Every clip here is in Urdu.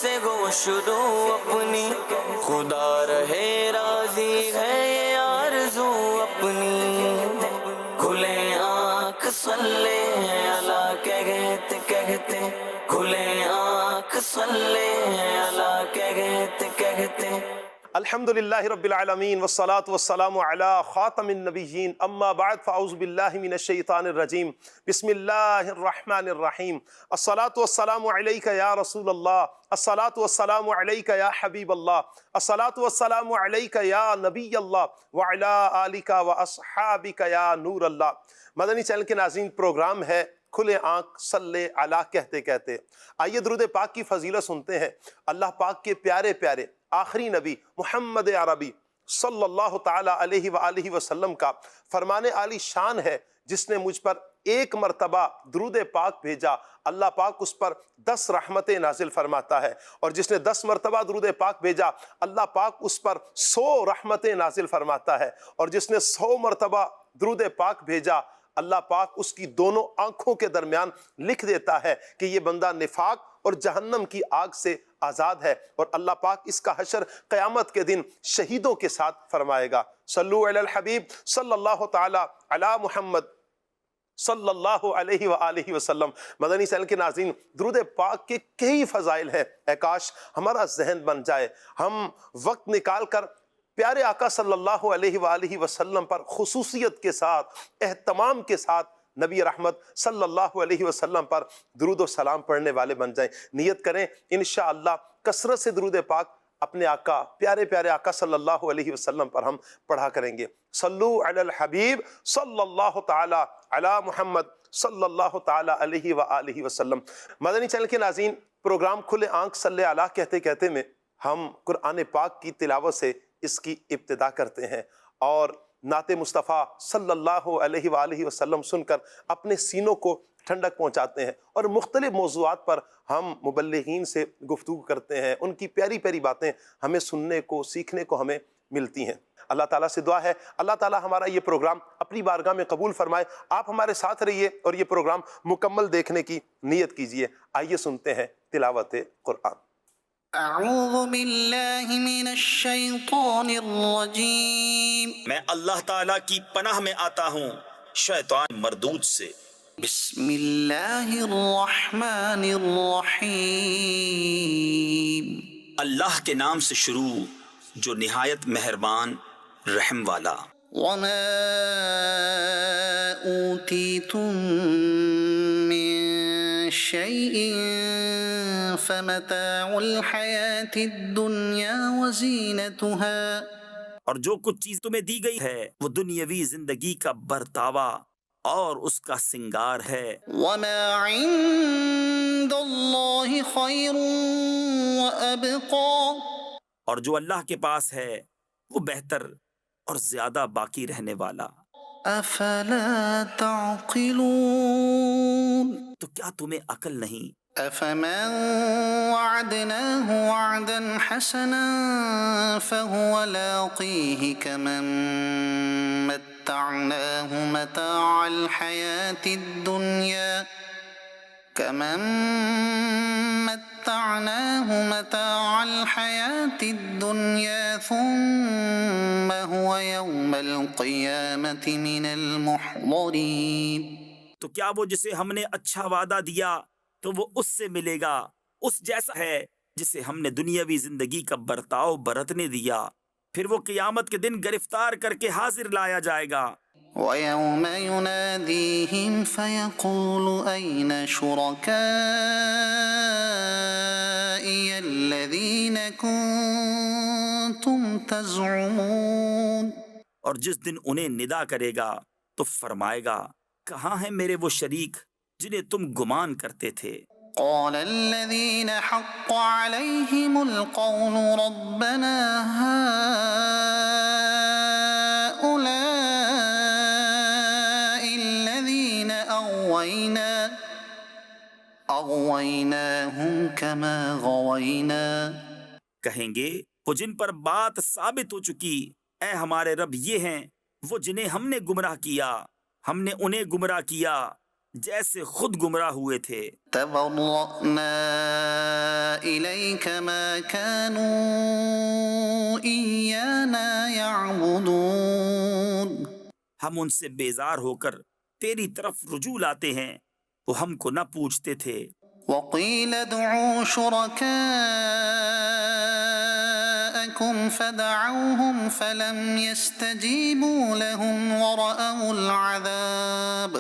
سے گوش دوں اپنی، خدا رہے راضی ہے یہ آرزو اپنی، کھلے آنکھ صلی اللہ کہتے کہتے، کھلے آنکھ صلی اللہ کہتے کہتے۔ الحمد للہ رب العالمین والصلاة والسلام علی خاتم النبیین، اما بعد فاعوذ باللہ من الشیطان الرجیم، بسم اللہ الرحمن الرحیم۔ الصلاة والسلام علیک یا رسول اللہ، الصلاة والسلام علیک یا حبیب اللہ، الصلاة والسلام علیک یا نبی اللہ، وعلی آلک واصحابک یا نور اللہ۔ مدنی چینل کے ناظرین، پروگرام ہے کھلے آنکھ صلی علی کہتے کہتے۔ آئیے درود پاک کی فضیلت سنتے ہیں۔ اللہ پاک کے پیارے پیارے آخری نبی محمد عربی صلی اللہ تعالی علیہ وآلہ وسلم کا فرمان عالی شان ہے، جس نے مجھ پر ایک مرتبہ درود پاک بھیجا، اللہ پاک اس پر 10 رحمتیں نازل فرماتا ہے، اور جس نے 10 مرتبہ درود پاک بھیجا، اللہ پاک اس پر 100 رحمتیں نازل فرماتا ہے، اور جس نے 100 مرتبہ درود پاک بھیجا، اللہ پاک اس کی دونوں آنکھوں کے درمیان لکھ دیتا ہے کہ یہ بندہ نفاق اور جہنم کی آگ سے آزاد ہے، اور اللہ پاک اس کا حشر قیامت کے دن شہیدوں کے ساتھ فرمائے گا۔ صلو علی الحبیب صلی اللہ تعالی علی محمد صلی اللہ علیہ وآلہ وسلم۔ مدنی چینل کے ناظرین، درود پاک کے کئی فضائل ہیں، اے کاش ہمارا ذہن بن جائے، ہم وقت نکال کر پیارے آقا صلی اللہ علیہ وآلہ وسلم پر خصوصیت کے ساتھ، اہتمام کے ساتھ نبی رحمت صلی اللہ علیہ وسلم پر درود و سلام پڑھنے والے بن جائیں۔ نیت کریں انشاءاللہ کثرت سے درود پاک اپنے آقا، پیارے پیارے آقا صلی اللہ علیہ وسلم پر ہم پڑھا کریں گے۔ صلو علی الحبیب صلی اللہ تعالی علی محمد صلی اللہ تعالی علیہ وآلہ وسلم۔ مدنی چینل کے ناظرین، پروگرام کھلے آنکھ صلی اللہ کہتے کہتے میں ہم قرآن پاک کی تلاوت سے اس کی ابتدا کرتے ہیں، اور نعت مصطفیٰ صلی اللہ علیہ وآلہ وسلم سن کر اپنے سینوں کو ٹھنڈک پہنچاتے ہیں، اور مختلف موضوعات پر ہم مبلغین سے گفتگو کرتے ہیں، ان کی پیاری پیاری باتیں ہمیں سننے کو، سیکھنے کو ہمیں ملتی ہیں۔ اللہ تعالیٰ سے دعا ہے اللہ تعالیٰ ہمارا یہ پروگرام اپنی بارگاہ میں قبول فرمائے۔ آپ ہمارے ساتھ رہیے اور یہ پروگرام مکمل دیکھنے کی نیت کیجیے۔ آئیے سنتے ہیں تلاوت قرآن۔ اعوذ باللہ من الشیطان الرجیم، میں اللہ تعالیٰ کی پناہ میں آتا ہوں شیطان مردود سے۔ بسم اللہ الرحمن الرحیم، اللہ کے نام سے شروع جو نہایت مہربان رحم والا۔ وما اوتیتم من شیء فمتاع الحیاة الدنیا وزینتها، اور جو کچھ چیز تمہیں دی گئی ہے وہ دنیاوی زندگی کا برتاوا اور اس کا سنگار ہے۔ وما عند اللہ خیر وابقا، اور جو اللہ کے پاس ہے وہ بہتر اور زیادہ باقی رہنے والا۔ افلا تعقلون، تو کیا تمہیں عقل نہیں؟ افمن وعدناه وعدا حسنا فهو لاقيه كمن متعناه متاع الحياة الدنيا ثم هو يوم القيامة من المحضرين۔ تو کیا وہ جسے ہم نے اچھا وعدہ دیا تو وہ اس سے ملے گا، اس جیسا ہے جسے ہم نے دنیاوی زندگی کا برتاؤ برتنے دیا، پھر وہ قیامت کے دن گرفتار کر کے حاضر لایا جائے گا۔ وَيَوْمَ يُنَادِيهِمْ فَيَقُولُ أَيْنَ شُرَكَائِيَ الَّذِينَ كُنتُمْ تَزْعُمُونَ، اور جس دن انہیں ندا کرے گا تو فرمائے گا، کہاں ہیں میرے وہ شریک جنہیں تم گمان کرتے تھے؟ قال الذين حق عليهم القول ربنا هؤلاء الذين أغويناهم كما غوينا، کہیں گے وہ جن پر بات ثابت ہو چکی، اے ہمارے رب یہ ہیں وہ جنہیں ہم نے گمراہ کیا، ہم نے انہیں گمراہ کیا جیسے خود گمراہ ہوئے تھے۔ تبرأنا إليك ما كانوا إيانا يعبدون ہم ان سے بیزار ہو کر تیری طرف رجوع لاتے ہیں، وہ ہم کو نہ پوچھتے تھے۔ وقيل ادعوا شركاءكم فدعوهم فلم يستجيبوا لهم ورأوا العذاب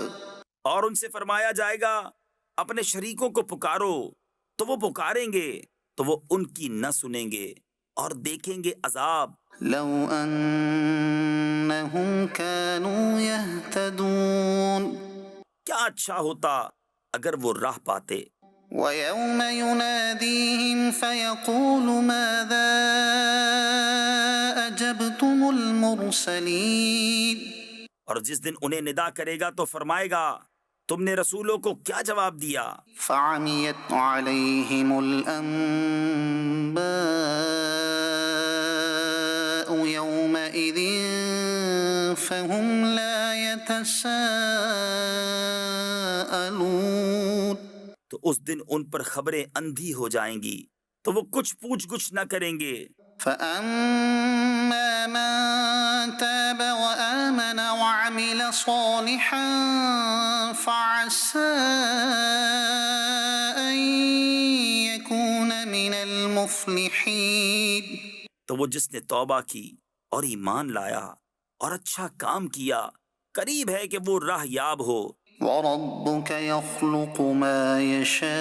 اور ان سے فرمایا جائے گا اپنے شریکوں کو پکارو، تو وہ پکاریں گے تو وہ ان کی نہ سنیں گے اور دیکھیں گے عذاب۔ لو أنهم كانوا يهتدون کیا اچھا ہوتا اگر وہ راہ پاتے۔ ويوم يناديهم فيقول ماذا أجبتم المرسلين اور جس دن انہیں ندا کرے گا تو فرمائے گا تم نے رسولوں کو کیا جواب دیا؟ فعميت عليهم الأنباء يومئذ فهم لا يتساءلون تو اس دن ان پر خبریں اندھی ہو جائیں گی تو وہ کچھ پوچھ گچھ نہ کریں گے۔ فأما من تاب وآمن وعمل صالحا فعسى أن يكون من المفلحين تو وہ جس نے توبہ کی اور ایمان لایا اور اچھا کام کیا قریب ہے کہ وہ راہ یاب ہو۔ وربك يخلق ما يشاء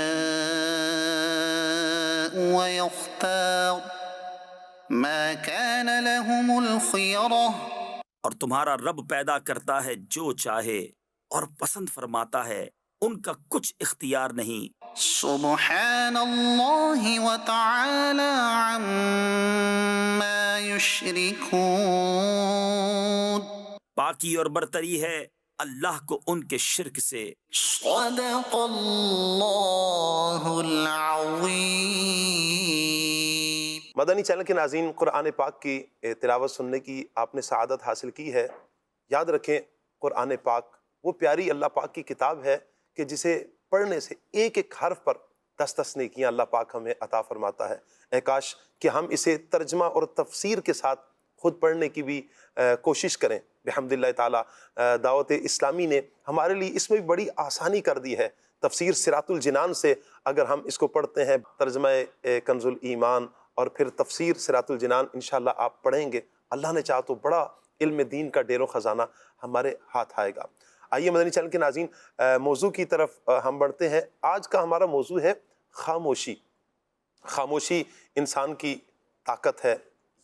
ويختار ما كان لهم الخيرة اور تمہارا رب پیدا کرتا ہے جو چاہے اور پسند فرماتا ہے، ان کا کچھ اختیار نہیں۔ سبحان الله وتعالى عما يشركون پاکی اور برتری ہے اللہ کو ان کے شرک سے۔ صدق اللہ العظیم۔ مدنی چینل کے ناظرین، قرآن پاک کی تلاوت سننے کی آپ نے سعادت حاصل کی ہے۔ یاد رکھیں قرآن پاک وہ پیاری اللہ پاک کی کتاب ہے کہ جسے پڑھنے سے ایک ایک حرف پر 10 نیکیاں اللہ پاک ہمیں عطا فرماتا ہے۔ اے کاش کہ ہم اسے ترجمہ اور تفسیر کے ساتھ خود پڑھنے کی بھی کوشش کریں۔ بحمد اللہ تعالیٰ دعوت اسلامی نے ہمارے لیے اس میں بھی بڑی آسانی کر دی ہے۔ تفسیر صراط الجنان سے اگر ہم اس کو پڑھتے ہیں، ترجمہ کنز الایمان اور پھر تفسیر صراط الجنان انشاءاللہ آپ پڑھیں گے، اللہ نے چاہا تو بڑا علم دین کا ڈیر و خزانہ ہمارے ہاتھ آئے گا۔ آئیے مدنی چینل کے ناظرین موضوع کی طرف ہم بڑھتے ہیں۔ آج کا ہمارا موضوع ہے خاموشی۔ خاموشی انسان کی طاقت ہے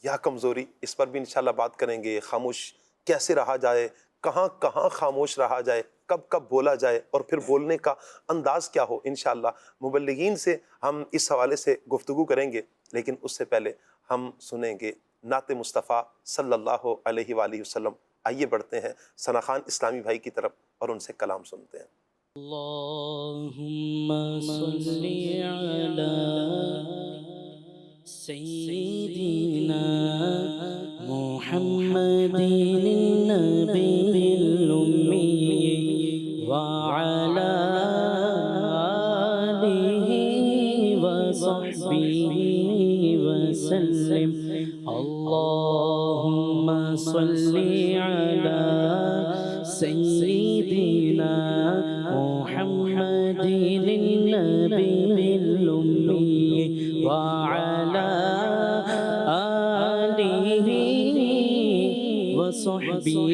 یا کمزوری، اس پر بھی انشاءاللہ بات کریں گے۔ خاموش کیسے رہا جائے، کہاں کہاں خاموش رہا جائے، کب کب بولا جائے اور پھر بولنے کا انداز کیا ہو۔ انشاءاللہ مبلغین سے ہم اس حوالے سے گفتگو کریں گے، لیکن اس سے پہلے ہم سنیں گے نعت مصطفیٰ صلی اللہ علیہ وآلہ وسلم۔ آئیے بڑھتے ہیں ثنا خان اسلامی بھائی کی طرف اور ان سے کلام سنتے ہیں۔ اللہم صلی علی سیدنا محمد النبی الأمی وعلی آلہ وصحبہ وسلم۔ اللہم صلی علی سیدنا محمد النبی الأمی وعلی آلہ وصحبہ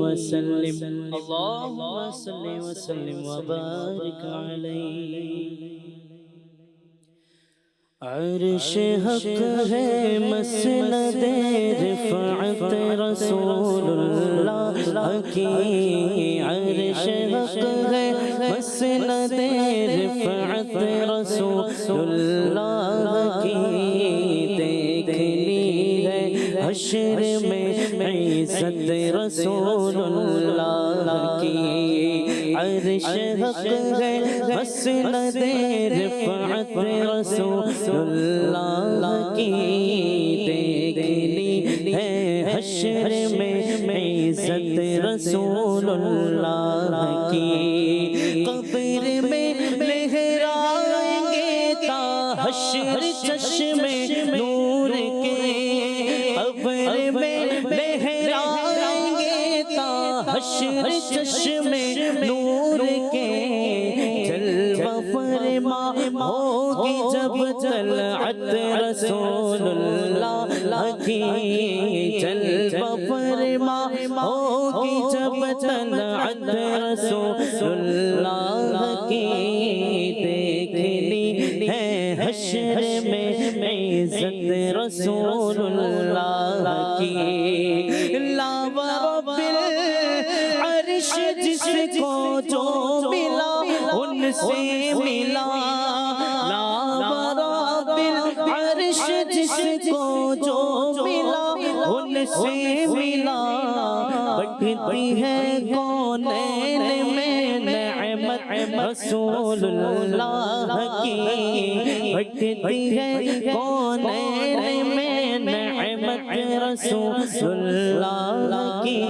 وسلم۔ اللہم صلی وسلم وبارک علیہ۔ عرش حق ہے مسند رفعت رسول اللہ کی، عرش حق ہے مسند رفعت رسول اللہ کی، دیکھنی ہے حشر میں عزت رسول اللہ کی، عرش حق ہے مسند رفعت رسول اللہ کی، دیکھنی ہے حشر میں عزت رسول اللہ کی قبر میں لہرائیں گے تا حشر چشم نور کے قبر میں لہرائیں گے تا حشر چشم نور کے جلوہ فرما ہوگی جب طلعت رسول اللہ کی جلوہ فرما ہوگی جب طلعت رسول اللہ کی دیکھنی ہے حشر میں عزت رسول اللہ کی لا ورب العرش جس کو جو ملا ان سے ملا لا ورب العرش جس کو جو ملا ان سے ملا بٹتی ہے کونین میں نعمت رسول اللہ کی بٹتی ہے کونین میں نعمت رسول اللہ کی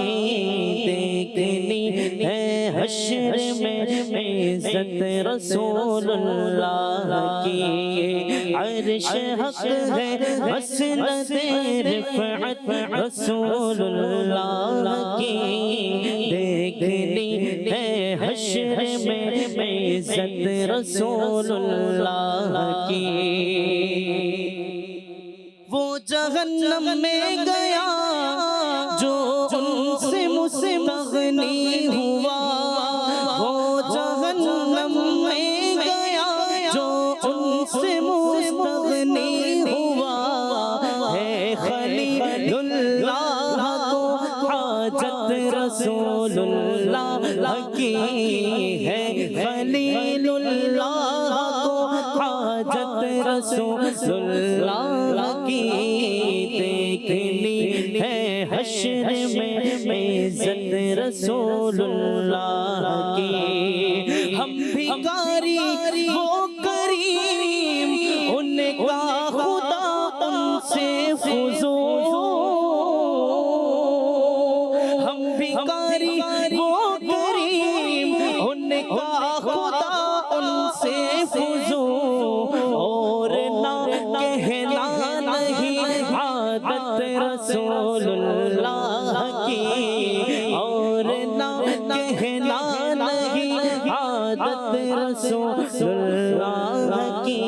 دیکھنی ہے حشر میں عزت رسول اللہ کی عرش حق ہے مسند رفعت رسول اللہ کی دیکھنی ہے حشر میں عزت رسول اللہ کی وہ جہنم میں گیا جو ان سے مستغنی ہوا وہ جہنم میں گیا جو ان سے مستغنی ہوا ہے خلیل اللہ کو حاجت رسول اللہ کی ہے خلیل اللہ کو حاجت رسول اللہ کی دیکھنی ہے حشر میں عزت رسول اللہ کی ہم بھکاری وہ کریم ان کا خدا ان سے فضول ہم بھکاری وہ کریم ان کا خدا ان سے فضول اور نہ کہنا نہیں عادت رسول اللہ کی اور نہ کہنا نہیں عادت رسول اللہ کی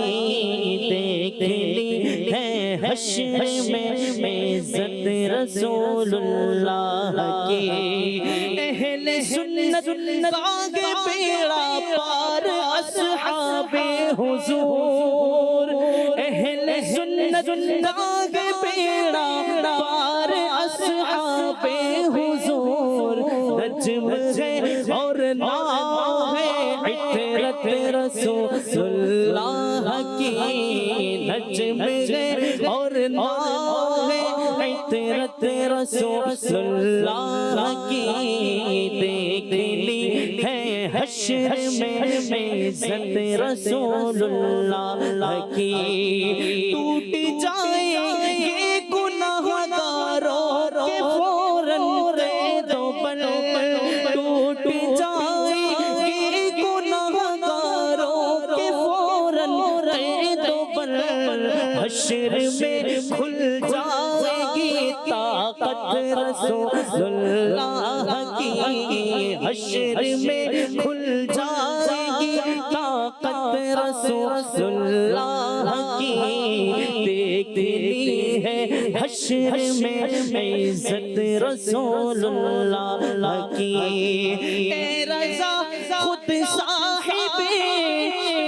دیکھنی ہے حشر میں عزت رسول اللہ کی اہل سنت آگے پیڑا پار اصحاب حضور اہل سنت آگے پیڑا پار اصحاب حضور نجم ہے اور نام ہے عطرت رسول اللہ کی نجم ہے اور نام ہے عطرت رسول اللہ کی دیکھنی ہے حشر میں عزت رسول اللہ کی ٹوٹ جائیں گے گناہ گاروں کے فوراً دے دو بل ٹوٹ جائیں گے گناہ گاروں کے فوراً دے دو بل حشر میں کھل جائے گی طاقت رسول اللہ کی حشر میں کھل جائے گی طاقت رسول اللہ کی دیکھنی ہے حشر میں عزت رسول اللہ کی اے رضا خود صاحب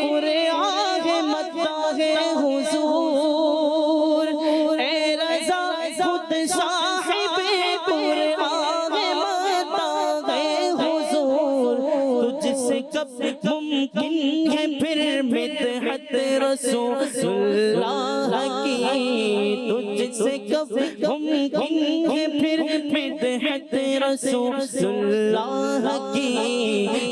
قرآن مداح حضور اے رضا خود صاحب قرآن مداح حضور تجھ سے کب ممکن ہے پھر مدحت رسول اللہ کی، تجھ سے کب ممکن ہے پھر مدحت رسول اللہ کی،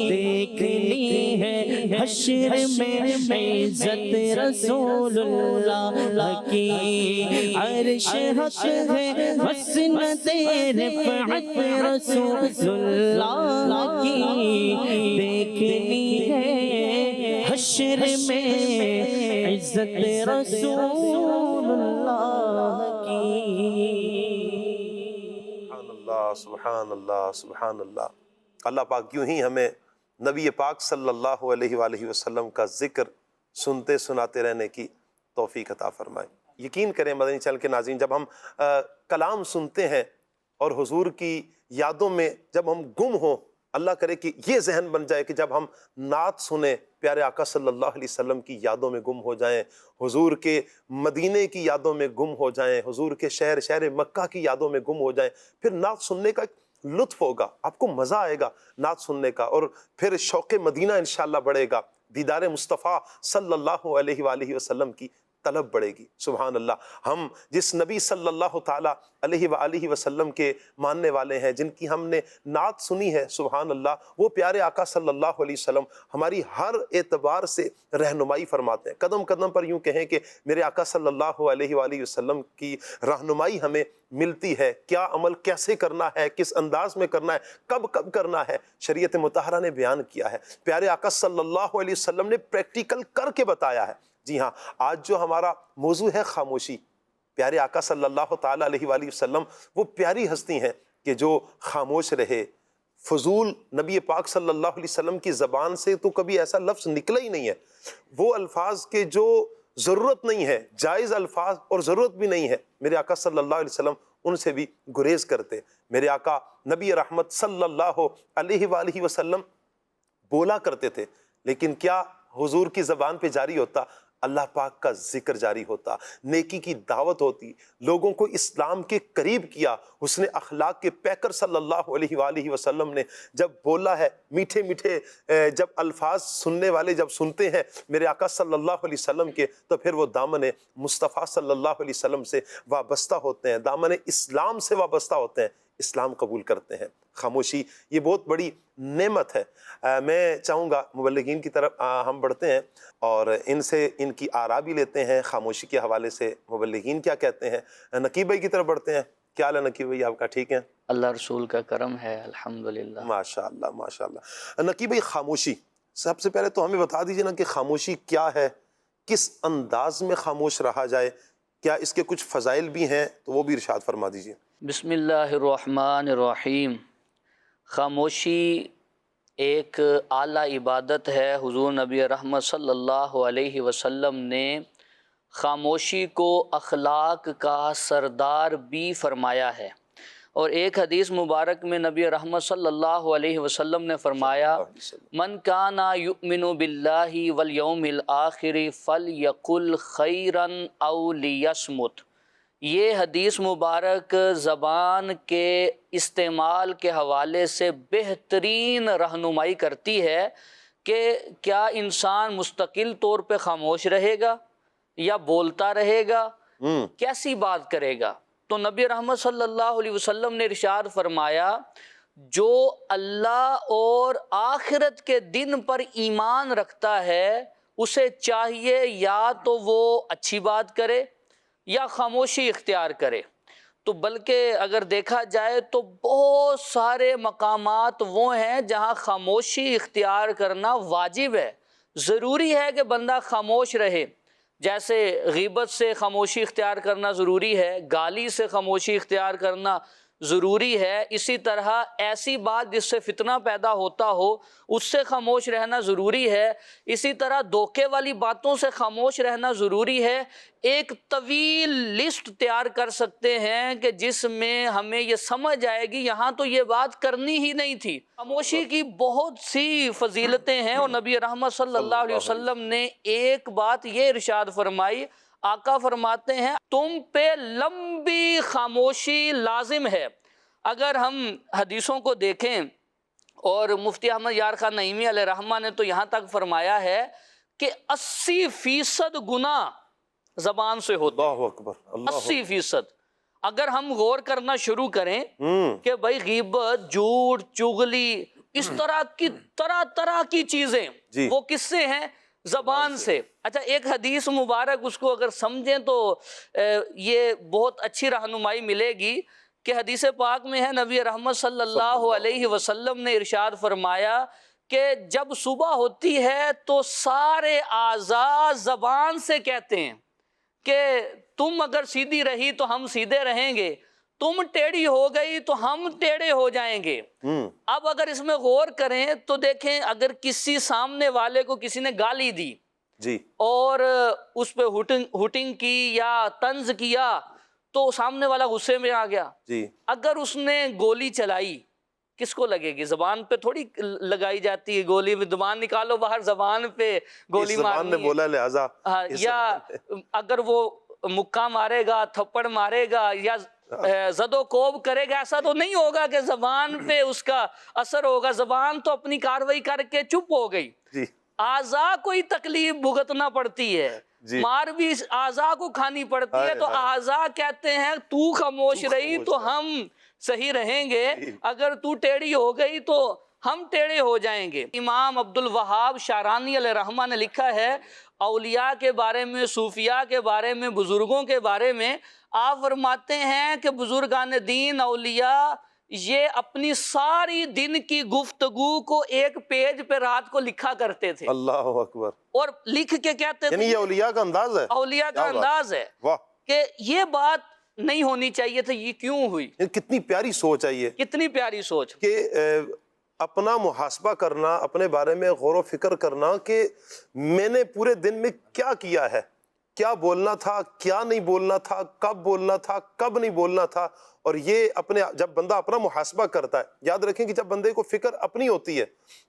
دیکھنی ہے حشر میں عزت رسول اللہ کی، عرش حق ہے مسند رفعت رسول اللہ کی، دیکھنی ہے حشر میں عزت رسول اللہ کی۔ سبحان اللہ، سبحان اللہ، سبحان اللہ۔ اللہ پاک یوں ہی ہمیں نبی پاک صلی اللہ علیہ وآلہ وسلم کا ذکر سنتے سناتے رہنے کی توفیق عطا فرمائے۔ یقین کریں مدنی چینل کے ناظرین، جب ہم کلام سنتے ہیں اور حضور کی یادوں میں جب ہم گم ہوں، اللہ کرے کہ یہ ذہن بن جائے کہ جب ہم نعت سنیں پیارے آقا صلی اللہ علیہ وسلم کی یادوں میں گم ہو جائیں، حضور کے مدینے کی یادوں میں گم ہو جائیں، حضور کے شہر مکہ کی یادوں میں گم ہو جائیں، پھر نعت سننے کا ایک لطف ہوگا، آپ کو مزہ آئے گا نعت سننے کا، اور پھر شوق مدینہ انشاءاللہ بڑھے گا، دیدار مصطفیٰ صلی اللہ علیہ وآلہ وسلم کی طلب بڑھے گی۔ سبحان اللہ۔ ہم جس نبی صلی اللہ تعالیٰ علیہ وآلہ وسلم کے ماننے والے ہیں، جن کی ہم نے نعت سنی ہے، سبحان اللہ، وہ پیارے آقا صلی اللہ علیہ وسلم ہماری ہر اعتبار سے رہنمائی فرماتے ہیں۔ قدم قدم پر یوں کہیں کہ میرے آقا صلی اللہ علیہ وآلہ وسلم کی رہنمائی ہمیں ملتی ہے، کیا عمل کیسے کرنا ہے، کس انداز میں کرنا ہے، کب کب کرنا ہے، شریعت مطہرہ نے بیان کیا ہے، پیارے آقا صلی اللہ علیہ وسلم نے پریکٹیکل کر کے بتایا ہے۔ جی ہاں، آج جو ہمارا موضوع ہے خاموشی، پیارے آقا صلی اللہ تعالیٰ علیہ وآلہ وسلم وہ پیاری ہستی ہیں کہ جو خاموش رہے، فضول نبی پاک صلی اللہ علیہ وسلم کی زبان سے تو کبھی ایسا لفظ نکلا ہی نہیں ہے، وہ الفاظ کے جو ضرورت نہیں ہے، جائز الفاظ اور ضرورت بھی نہیں ہے، میرے آقا صلی اللہ علیہ وسلم ان سے بھی گریز کرتے۔ میرے آقا نبی رحمت صلی اللہ علیہ وآلہ وسلم بولا کرتے تھے، لیکن کیا حضور کی زبان پہ جاری ہوتا؟ اللہ پاک کا ذکر جاری ہوتا، نیکی کی دعوت ہوتی، لوگوں کو اسلام کے قریب کیا۔ حسن اخلاق کے پیکر صلی اللہ علیہ وآلہ وسلم نے جب بولا ہے، میٹھے میٹھے جب الفاظ سننے والے جب سنتے ہیں میرے آقا صلی اللہ علیہ وسلم کے، تو پھر وہ دامن مصطفیٰ صلی اللہ علیہ وسلم سے وابستہ ہوتے ہیں، دامن اسلام سے وابستہ ہوتے ہیں، اسلام قبول کرتے ہیں۔ خاموشی یہ بہت بڑی نعمت ہے۔ میں چاہوں گا مبلغین کی طرف ہم بڑھتے ہیں اور ان سے ان کی آراء بھی لیتے ہیں خاموشی کے حوالے سے، مبلغین کیا کہتے ہیں۔ نقیب بھائی کی طرف بڑھتے ہیں۔ کیا حال ہے نقیب بھائی، آپ کا ٹھیک ہے؟ اللہ رسول کا کرم ہے، الحمدللہ۔ ماشاءاللہ ماشاءاللہ۔ نقیب بھائی، خاموشی، سب سے پہلے تو ہمیں بتا دیجیے نا کہ خاموشی کیا ہے، کس انداز میں خاموش رہا جائے، کیا اس کے کچھ فضائل بھی ہیں تو وہ بھی ارشاد فرما دیجیے۔ بسم اللہ الرحمن الرحیم۔ خاموشی ایک اعلیٰ عبادت ہے۔ حضور نبی رحمت صلی اللہ علیہ وسلم نے خاموشی کو اخلاق کا سردار بھی فرمایا ہے، اور ایک حدیث مبارک میں نبی رحمت صلی اللہ علیہ وسلم نے فرمایا، من کان یؤمن باللہ والیوم الآخر فلیقل خیرا او لیصمت۔ یہ حدیث مبارک زبان کے استعمال کے حوالے سے بہترین رہنمائی کرتی ہے کہ کیا انسان مستقل طور پہ خاموش رہے گا یا بولتا رہے گا، کیسی بات کرے گا۔ تو نبی رحمت صلی اللہ علیہ وسلم نے ارشاد فرمایا، جو اللہ اور آخرت کے دن پر ایمان رکھتا ہے اسے چاہیے یا تو وہ اچھی بات کرے یا خاموشی اختیار کرے۔ تو بلکہ اگر دیکھا جائے تو بہت سارے مقامات وہ ہیں جہاں خاموشی اختیار کرنا واجب ہے، ضروری ہے کہ بندہ خاموش رہے۔ جیسے غیبت سے خاموشی اختیار کرنا ضروری ہے، گالی سے خاموشی اختیار کرنا ضروری ہے، اسی طرح ایسی بات جس سے فتنہ پیدا ہوتا ہو اس سے خاموش رہنا ضروری ہے، اسی طرح دھوکے والی باتوں سے خاموش رہنا ضروری ہے۔ ایک طویل لسٹ تیار کر سکتے ہیں کہ جس میں ہمیں یہ سمجھ آئے گی یہاں تو یہ بات کرنی ہی نہیں تھی۔ خاموشی کی بہت سی فضیلتیں ہیں، اور نبی رحمت صلی اللہ علیہ وسلم نے ایک بات یہ ارشاد فرمائی، آقا فرماتے ہیں تم پہ لمبی خاموشی لازم ہے۔ اگر ہم حدیثوں کو دیکھیں اور مفتی احمد یار خان نعیمی علیہ رحمہ نے تو یہاں تک فرمایا ہے کہ 80% گناہ زبان سے ہوتے ہیں۔ اللہ اکبر، اللہ 80%۔ اگر ہم غور کرنا شروع کریں کہ بھائی غیبت، جھوٹ، چغلی، اس طرح طرح کی چیزیں جی۔ وہ کس سے ہیں؟ زبان سے۔ اچھا، ایک حدیث مبارک اس کو اگر سمجھیں تو یہ بہت اچھی رہنمائی ملے گی کہ حدیث پاک میں ہے، نبی رحمت صلی اللہ علیہ وسلم نے ارشاد فرمایا کہ جب صبح ہوتی ہے تو سارے اعضاء زبان سے کہتے ہیں کہ تم اگر سیدھی رہی تو ہم سیدھے رہیں گے، تم ٹیڑھی ہو گئی تو ہم ٹیڑھے ہو جائیں گے۔ اب اگر اس میں غور کریں تو دیکھیں، اگر کسی سامنے والے کو کسی نے گالی دی جی، اور اس پہ ہوٹنگ کی یا طنز کیا تو سامنے والا غصے میں آ گیا، جی، اگر اس نے گولی چلائی کس کو لگے گی؟ زبان پہ تھوڑی لگائی جاتی ہے گولی، میں زبان نکالو باہر، زبان پہ گولی اس زبان نے مارنی بولا لہذا ہے۔ یا اگر وہ مکہ مارے گا، تھپڑ مارے گا یا زد و کوب کرے گا، ایسا تو نہیں ہوگا کہ زبان پہ اس کا اثر ہوگا، زبان تو اپنی کاروائی کر کے چپ ہو گئی۔ جی، اعضاء کو ہی تکلیف بھگتنا پڑتی ہے، جی، مار بھی اعضاء کو کھانی پڑتی ہے، تو اعضاء کہتے ہیں تو خاموش رہی تو ہم صحیح رہیں گے، اگر تو ٹیڑھی ہو گئی تو ہم ٹیڑھے ہو جائیں گے۔ امام عبد الوہاب شعرانی علیہ رحمہ نے لکھا ہے اولیاء کے بارے میں، صوفیاء کے بارے میں، بزرگوں کے بارے میں، آپ فرماتے ہیں کہ بزرگان دین، اولیاء، یہ اپنی ساری دن کی گفتگو کو ایک پیج پہ رات کو لکھا کرتے تھے، اللہ اکبر، اور لکھ کے کہتے یعنی تھے، یہ اولیاء کا انداز ہے، اولیاء کا انداز ہے واہ، کہ یہ بات نہیں ہونی چاہیے تھی، یہ کیوں ہوئی؟ یہ کتنی پیاری سوچ ہے یہ کتنی پیاری سوچ کہ اپنا محاسبہ کرنا، اپنے بارے میں غور و فکر کرنا کہ میں نے پورے دن میں کیا کیا ہے، کیا بولنا تھا، کیا نہیں بولنا تھا، کب بولنا تھا، کب نہیں بولنا تھا۔ اور یہ اپنے جب بندہ اپنا محاسبہ کرتا ہے، یاد رکھیں کہ جب بندے کو فکر اپنی ہوتی ہے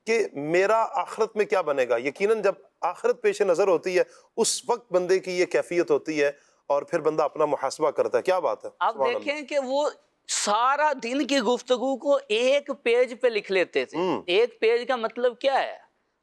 کہ میرا آخرت میں کیا بنے گا، یقیناً جب آخرت پیش نظر ہوتی ہے اس وقت بندے کی یہ کیفیت ہوتی ہے اور پھر بندہ اپنا محاسبہ کرتا ہے۔ کیا بات ہے، آپ سبحان دیکھیں کہ وہ سارا دن کی گفتگو کو ایک پیج پہ لکھ لیتے تھے۔ ایک پیج کا مطلب کیا ہے؟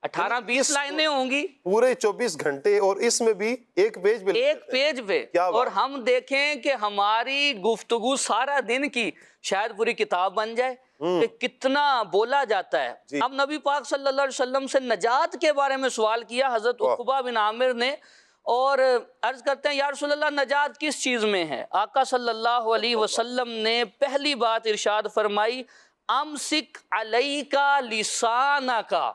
18-20 لائنیں ہوں گی پورے 24 گھنٹے، اور اس میں بھی ایک پیج پہ ایک پیج پہ۔ کیا بات؟ اور ہم دیکھیں کہ ہماری گفتگو سارا دن کی شاید پوری کتاب بن جائے کہ کتنا بولا جاتا ہے۔ اب نبی پاک صلی اللہ علیہ وسلم سے نجات کے بارے میں سوال کیا حضرت عقبہ بن عامر نے، اور عرض کرتے ہیں یا رسول اللہ نجات کس چیز میں ہے؟ آقا صلی اللہ علیہ وسلم نے پہلی بات ارشاد فرمائی، امسک علیکا لسانکا،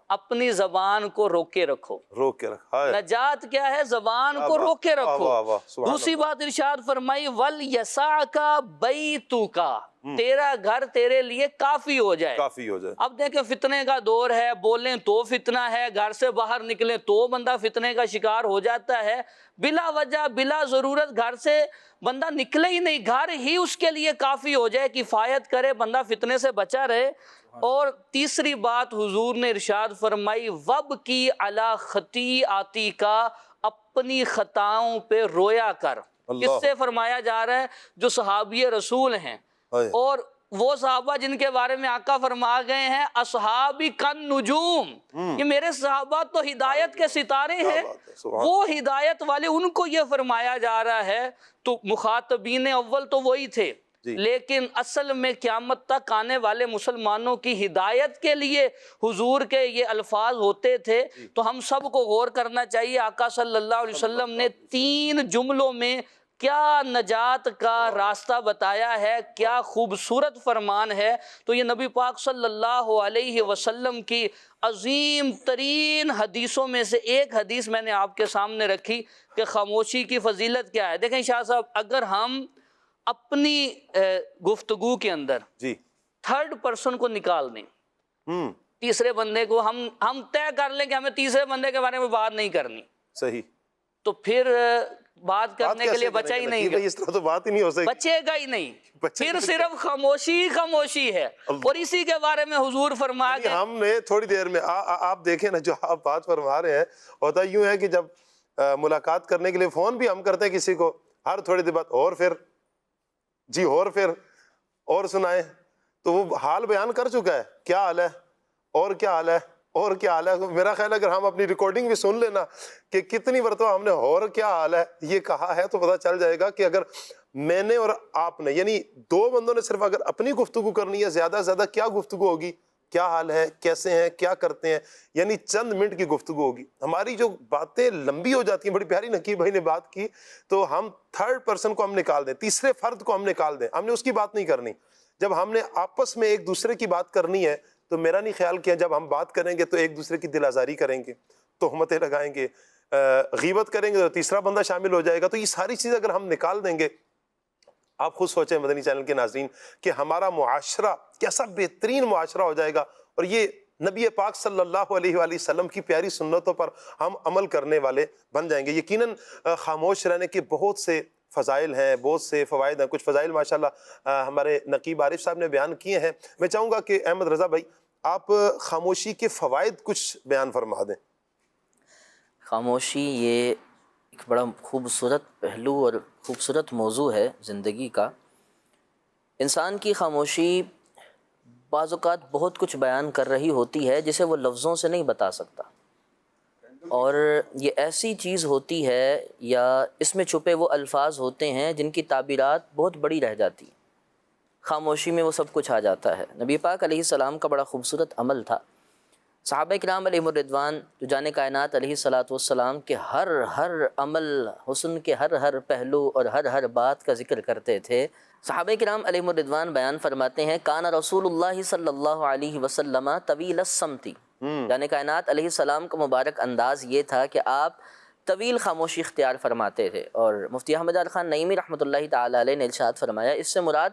اپنی زبان کو روکے رکھو۔ روک کے رکھا ہے۔ نجات کیا ہے؟ زبان کو روکے واہ رکھو۔ واہ واہ، سبحان دوسری بات ارشاد فرمائی وَلْيَسَعْكَ بَيْتُكَ، تیرا گھر تیرے لیے کافی ہو جائے۔ کافی ہو جائے۔ اب دیکھیں فتنے کا دور ہے، بولیں تو فتنہ ہے، گھر سے باہر نکلیں تو بندہ فتنے کا شکار ہو جاتا ہے، بلا وجہ بلا ضرورت گھر سے بندہ نکلے ہی نہیں، گھر ہی اس کے لیے کافی ہو جائے، کفایت کرے، بندہ فتنے سے بچا رہے۔ اور تیسری بات حضور نے ارشاد فرمائی وَبْكِي عَلَى خَطِيئَتِكَ، اپنی خطاؤں پہ رویا کر۔ کس سے فرمایا جا رہا ہے؟ جو صحابی رسول ہیں، اور وہ صحابہ جن کے بارے میں آقا فرما گئے ہیں اصحابی کن نجوم، یہ میرے صحابہ تو ہدایت کے ستارے ہیں، وہ ہدایت والے، ان کو یہ فرمایا جا رہا ہے۔ تو مخاطبین اول تو وہی تھے، لیکن اصل میں قیامت تک آنے والے مسلمانوں کی ہدایت کے لیے حضور کے یہ الفاظ ہوتے تھے۔ تو ہم سب کو غور کرنا چاہیے، آقا صلی اللہ علیہ وسلم نے 3 جملوں میں کیا نجات کا راستہ بتایا ہے، کیا خوبصورت فرمان ہے۔ تو یہ نبی پاک صلی اللہ علیہ وسلم کی عظیم ترین حدیثوں میں سے ایک حدیث میں نے آپ کے سامنے رکھی کہ خاموشی کی فضیلت کیا ہے۔ دیکھیں شاہ صاحب، اگر ہم اپنی گفتگو کے اندر تھرڈ پرسن کو نکال دیں، تیسرے بندے کو ہم طے کر لیں کہ ہمیں تیسرے بندے کے بارے میں بات نہیں کرنی، صحیح، تو پھر بات کرنے کے لیے بچا ہی نہیں، اس طرح تو بات ہی نہیں ہو سکتی، بچے گا ہی نہیں، پھر صرف خاموشی خاموشی ہے۔ اور اسی کے بارے میں حضور فرما گئے، ہم نے تھوڑی دیر میں آپ دیکھیں نا جو آپ بات فرما رہے ہیں، ہوتا یوں ہے کہ جب ملاقات کرنے کے لیے فون بھی ہم کرتے ہیں کسی کو، ہر تھوڑی دیر بعد اور پھر جی اور پھر اور سنائیں، تو وہ حال بیان کر چکا ہے، کیا حال ہے اور کیا حال ہے اور کیا حال ہے. میرا خیال ہے اگر ہم اپنی ریکارڈنگ بھی سن لینا کہ کتنی مرتبہ ہم نے اور کیا حال ہے یہ کہا ہے، تو پتہ چل جائے گا کہ اگر میں نے اور آپ نے، یعنی دو بندوں نے صرف اگر اپنی گفتگو کرنی ہے، زیادہ سے زیادہ کیا گفتگو ہوگی، کیا حال ہے، کیسے ہیں، کیا کرتے ہیں، یعنی چند منٹ کی گفتگو ہوگی. ہماری جو باتیں لمبی ہو جاتی ہیں، بڑی پیاری نقیب بھائی نے بات کی، تو ہم تھرڈ پرسن کو ہم نکال دیں، تیسرے فرد کو ہم نکال دیں، ہم نے اس کی بات نہیں کرنی. جب ہم نے آپس میں ایک دوسرے کی بات کرنی ہے تو میرا نہیں خیال کہ جب ہم بات کریں گے تو ایک دوسرے کی دل آزاری کریں گے، تہمتیں لگائیں گے، غیبت کریں گے تو تیسرا بندہ شامل ہو جائے گا. تو یہ ساری چیزیں اگر ہم نکال دیں گے، آپ خود سوچیں مدنی چینل کے ناظرین کہ ہمارا معاشرہ کیسا بہترین معاشرہ ہو جائے گا. اور یہ نبی پاک صلی اللہ علیہ وآلہ وسلم کی پیاری سنتوں پر ہم عمل کرنے والے بن جائیں گے. یقیناً خاموش رہنے کے بہت سے فضائل ہیں، بہت سے فوائد ہیں. کچھ فضائل ماشاءاللہ ہمارے نقیب عارف صاحب نے بیان کیے ہیں. میں چاہوں گا کہ احمد رضا بھائی آپ خاموشی کے فوائد کچھ بیان فرما دیں. خاموشی یہ ایک بڑا خوبصورت پہلو اور خوبصورت موضوع ہے زندگی کا. انسان کی خاموشی بعض اوقات بہت کچھ بیان کر رہی ہوتی ہے جسے وہ لفظوں سے نہیں بتا سکتا، اور یہ ایسی چیز ہوتی ہے یا اس میں چھپے وہ الفاظ ہوتے ہیں جن کی تعبیرات بہت بڑی رہ جاتی ہیں. خاموشی میں وہ سب کچھ آ جاتا ہے. نبی پاک علیہ السلام کا بڑا خوبصورت عمل تھا. صحابہ کرام علیہم الرضوان جو جان کائنات علیہ الصلاۃ والسلام کے ہر عمل، حسن کے ہر پہلو اور ہر بات کا ذکر کرتے تھے. صحابہ کرام علیہم الرضوان بیان فرماتے ہیں کان رسول اللہ صلی اللہ علیہ وسلم طویل الصمت. جان کائنات علیہ السلام کا مبارک انداز یہ تھا کہ آپ طویل خاموشی اختیار فرماتے تھے. اور مفتی احمد یار خان نعیمی رحمۃ اللہ تعالی علیہ نے ارشاد فرمایا اس سے مراد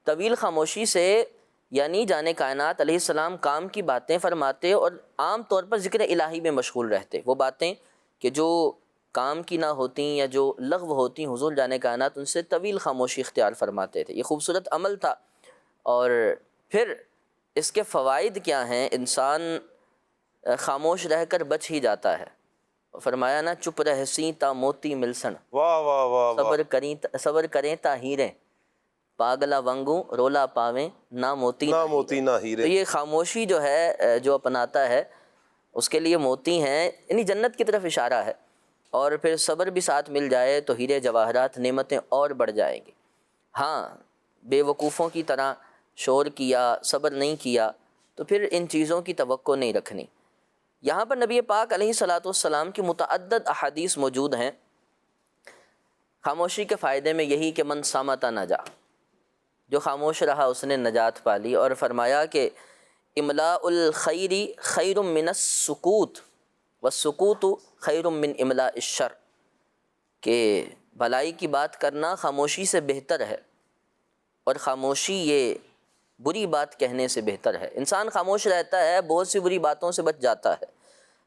طویل خاموشی سے یعنی جان کائنات علیہ السلام کام کی باتیں فرماتے اور عام طور پر ذکر الہی میں مشغول رہتے. وہ باتیں کہ جو کام کی نہ ہوتی یا جو لغو ہوتی، حضور جان کائنات ان سے طویل خاموشی اختیار فرماتے تھے. یہ خوبصورت عمل تھا. اور پھر اس کے فوائد کیا ہیں؟ انسان خاموش رہ کر بچ ہی جاتا ہے. فرمایا نا چپ رہسی تا موتی ملسن، واہ واہ واہ، صبر کریں تا ہیریں، پاگلا ونگوں رولا پاویں نہ موتی نہ موتی نہ ہیرے. تو یہ خاموشی جو ہے جو اپناتا ہے اس کے لیے موتی ہیں، یعنی جنت کی طرف اشارہ ہے. اور پھر صبر بھی ساتھ مل جائے تو ہیرے جواہرات نعمتیں اور بڑھ جائیں گی. ہاں بے وقوفوں کی طرح شور کیا، صبر نہیں کیا تو پھر ان چیزوں کی توقع نہیں رکھنی. یہاں پر نبی پاک علیہ الصلاۃ والسلام کی متعدد احادیث موجود ہیں خاموشی کے فائدے میں. یہی کہ من صامت نجا، جو خاموش رہا اس نے نجات پا لی. اور فرمایا کہ املاء الخیر خیر من السکوت والسکوت خیر من املاء الشر، کہ بھلائی کی بات کرنا خاموشی سے بہتر ہے اور خاموشی یہ بری بات کہنے سے بہتر ہے. انسان خاموش رہتا ہے بہت سی بری باتوں سے بچ جاتا ہے.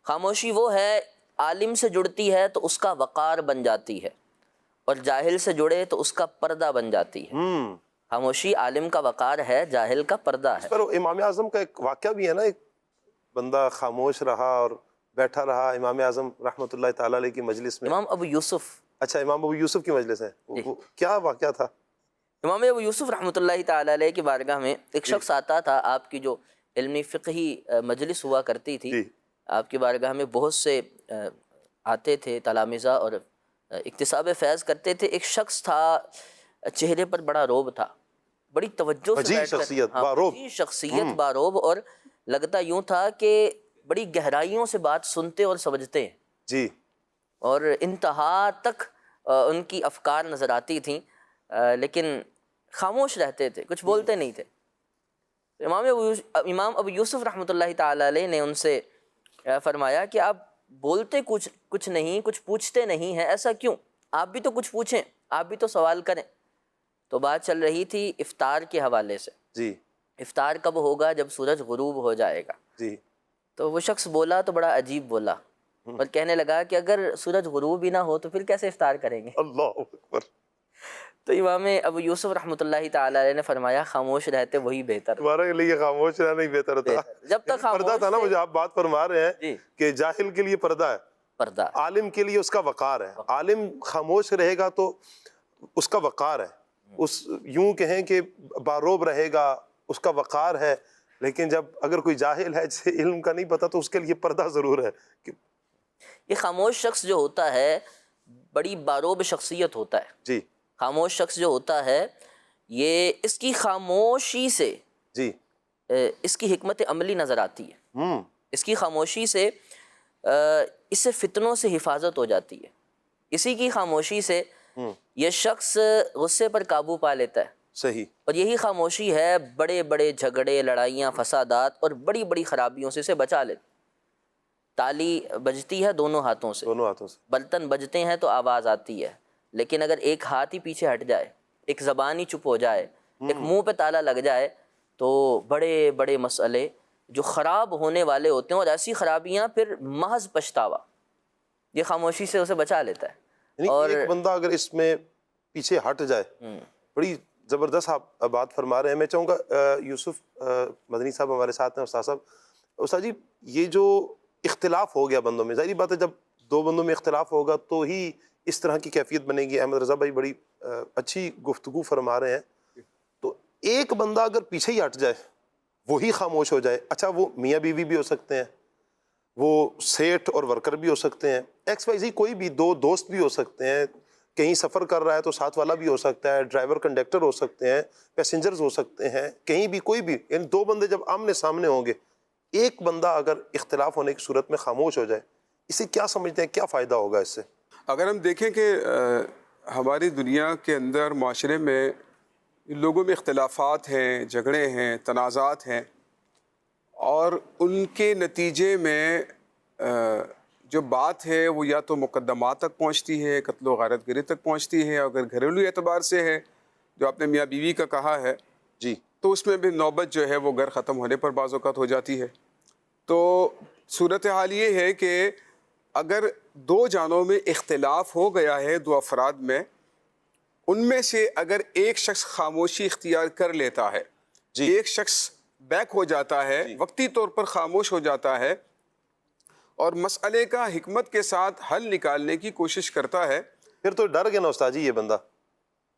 خاموشی وہ ہے عالم سے جڑتی ہے تو اس کا وقار بن جاتی ہے، اور جاہل سے جڑے تو اس کا پردہ بن جاتی ہے. خاموشی عالم کا وقار ہے، جاہل کا پردہ ہے. پر امام اعظم کا ایک واقعہ بھی ہے نا، ایک بندہ خاموش رہا اور بیٹھا رہا امام اعظم رحمۃ اللہ تعالیٰ علیہ کی مجلس میں. امام ابو یوسف، اچھا امام ابو یوسف کی مجلس ہے، وہ کیا واقعہ تھا؟ امام ابو یوسف رحمۃ اللہ تعالیٰ علیہ کی بارگاہ میں ایک شخص آتا تھا. آپ کی جو علمی فقہی مجلس ہوا کرتی تھی، آپ کی بارگاہ میں بہت سے آتے تھے تلامذہ اور اکتساب فیض کرتے تھے. ایک شخص تھا چہرے پر بڑا روب تھا، بڑی توجہ سے بیٹھ کر شخصیت باروب، اور لگتا یوں تھا کہ بڑی گہرائیوں سے بات سنتے اور سمجھتے ہیں جی، اور انتہا تک ان کی افکار نظر آتی تھیں، لیکن خاموش رہتے تھے، کچھ بولتے نہیں تھے. امام ابو یوسف رحمۃ اللہ تعالی علیہ نے ان سے فرمایا کہ آپ بولتے کچھ نہیں، کچھ پوچھتے نہیں ہیں، ایسا کیوں؟ آپ بھی تو کچھ پوچھیں، آپ بھی تو سوال کریں. تو بات چل رہی تھی افطار کے حوالے سے. جی، افطار کب ہوگا؟ جب سورج غروب ہو جائے گا. جی. تو وہ شخص بولا تو بڑا عجیب بولا، اور کہنے لگا کہ اگر سورج غروب ہی نہ ہو تو پھر کیسے افطار کریں گے؟ اللہ اکبر. تو امام ابو یوسف رحمۃ اللہ تعالی علیہ نے فرمایا خاموش رہتے وہی بہتر. تمہارے لیے خاموش رہنا ہی بہتر تھا. جب تک پردہ تھا نا، مجھے آپ بات فرما رہے ہیں کہ جاہل کے لیے پردہ ہے، پردہ، عالم کے لیے اس کا وقار ہے. عالم خاموش رہے گا تو اس کا وقار ہے، اس یوں کہیں کہ باروب رہے گا، اس کا وقار ہے، لیکن جب اگر کوئی جاہل ہے جسے علم کا نہیں پتہ تو اس کے لیے پردہ ضرور ہے کہ یہ خاموش شخص جو ہوتا ہے بڑی باروب شخصیت ہوتا ہے. جی خاموش شخص جو ہوتا ہے یہ اس کی خاموشی سے جی اس کی حکمت عملی نظر آتی ہے. اس کی خاموشی سے اس سے فتنوں سے حفاظت ہو جاتی ہے. اسی کی خاموشی سے یہ شخص غصے پر قابو پا لیتا ہے. صحیح. اور یہی خاموشی ہے بڑے بڑے جھگڑے، لڑائیاں، فسادات اور بڑی بڑی خرابیوں سے اسے بچا لیتی. تالی بجتی ہے دونوں ہاتھوں سے، دونوں ہاتھوں سے. برتن بجتے ہیں تو آواز آتی ہے، لیکن اگر ایک ہاتھ ہی پیچھے ہٹ جائے، ایک زبان ہی چپ ہو جائے، ایک منہ پہ تالا لگ جائے تو بڑے بڑے مسئلے جو خراب ہونے والے ہوتے ہیں، اور ایسی خرابیاں پھر محض پچھتاوا، یہ خاموشی سے اسے بچا لیتا ہے. یعنی اور ایک بندہ اگر اس میں پیچھے ہٹ جائے، بڑی زبردست آپ بات فرما رہے ہیں. میں چاہوں گا یوسف مدنی صاحب ہمارے ساتھ ہیں. استاد صاحب، استاد جی یہ جو اختلاف ہو گیا بندوں میں، ظاہری بات ہے جب دو بندوں میں اختلاف ہوگا تو ہی اس طرح کی کیفیت بنے گی. احمد رضا بھائی بڑی اچھی گفتگو فرما رہے ہیں. تو ایک بندہ اگر پیچھے ہی ہٹ جائے، وہی خاموش ہو جائے، اچھا وہ میاں بیوی بھی ہو سکتے ہیں، وہ سیٹھ اور ورکر بھی ہو سکتے ہیں، ایکس وائی زی کوئی بھی، دو دوست بھی ہو سکتے ہیں، کہیں سفر کر رہا ہے تو ساتھ والا بھی ہو سکتا ہے، ڈرائیور کنڈکٹر ہو سکتے ہیں، پیسنجرز ہو سکتے ہیں، کہیں بھی کوئی بھی. یعنی دو بندے جب آمنے سامنے ہوں گے، ایک بندہ اگر اختلاف ہونے کی صورت میں خاموش ہو جائے، اسے کیا سمجھتے ہیں کیا فائدہ ہوگا اس سے؟ اگر ہم دیکھیں کہ ہماری دنیا کے اندر معاشرے میں لوگوں میں اختلافات ہیں، جھگڑے ہیں، تنازعات ہیں، اور ان کے نتیجے میں جو بات ہے وہ یا تو مقدمات تک پہنچتی ہے، قتل و غارت گری تک پہنچتی ہے. اگر گھریلو اعتبار سے ہے جو آپ نے میاں بیوی کا کہا ہے جی تو اس میں بھی نوبت جو ہے وہ گھر ختم ہونے پر بعض اوقات ہو جاتی ہے. تو صورتحال یہ ہے کہ اگر دو جانوں میں اختلاف ہو گیا ہے، دو افراد میں، ان میں سے اگر ایک شخص خاموشی اختیار کر لیتا ہے، ایک شخص بیک ہو جاتا ہے، وقتی طور پر خاموش ہو جاتا ہے اور مسئلے کا حکمت کے ساتھ حل نکالنے کی کوشش کرتا ہے، پھر تو ڈر گئے نا استاد جی یہ بندہ.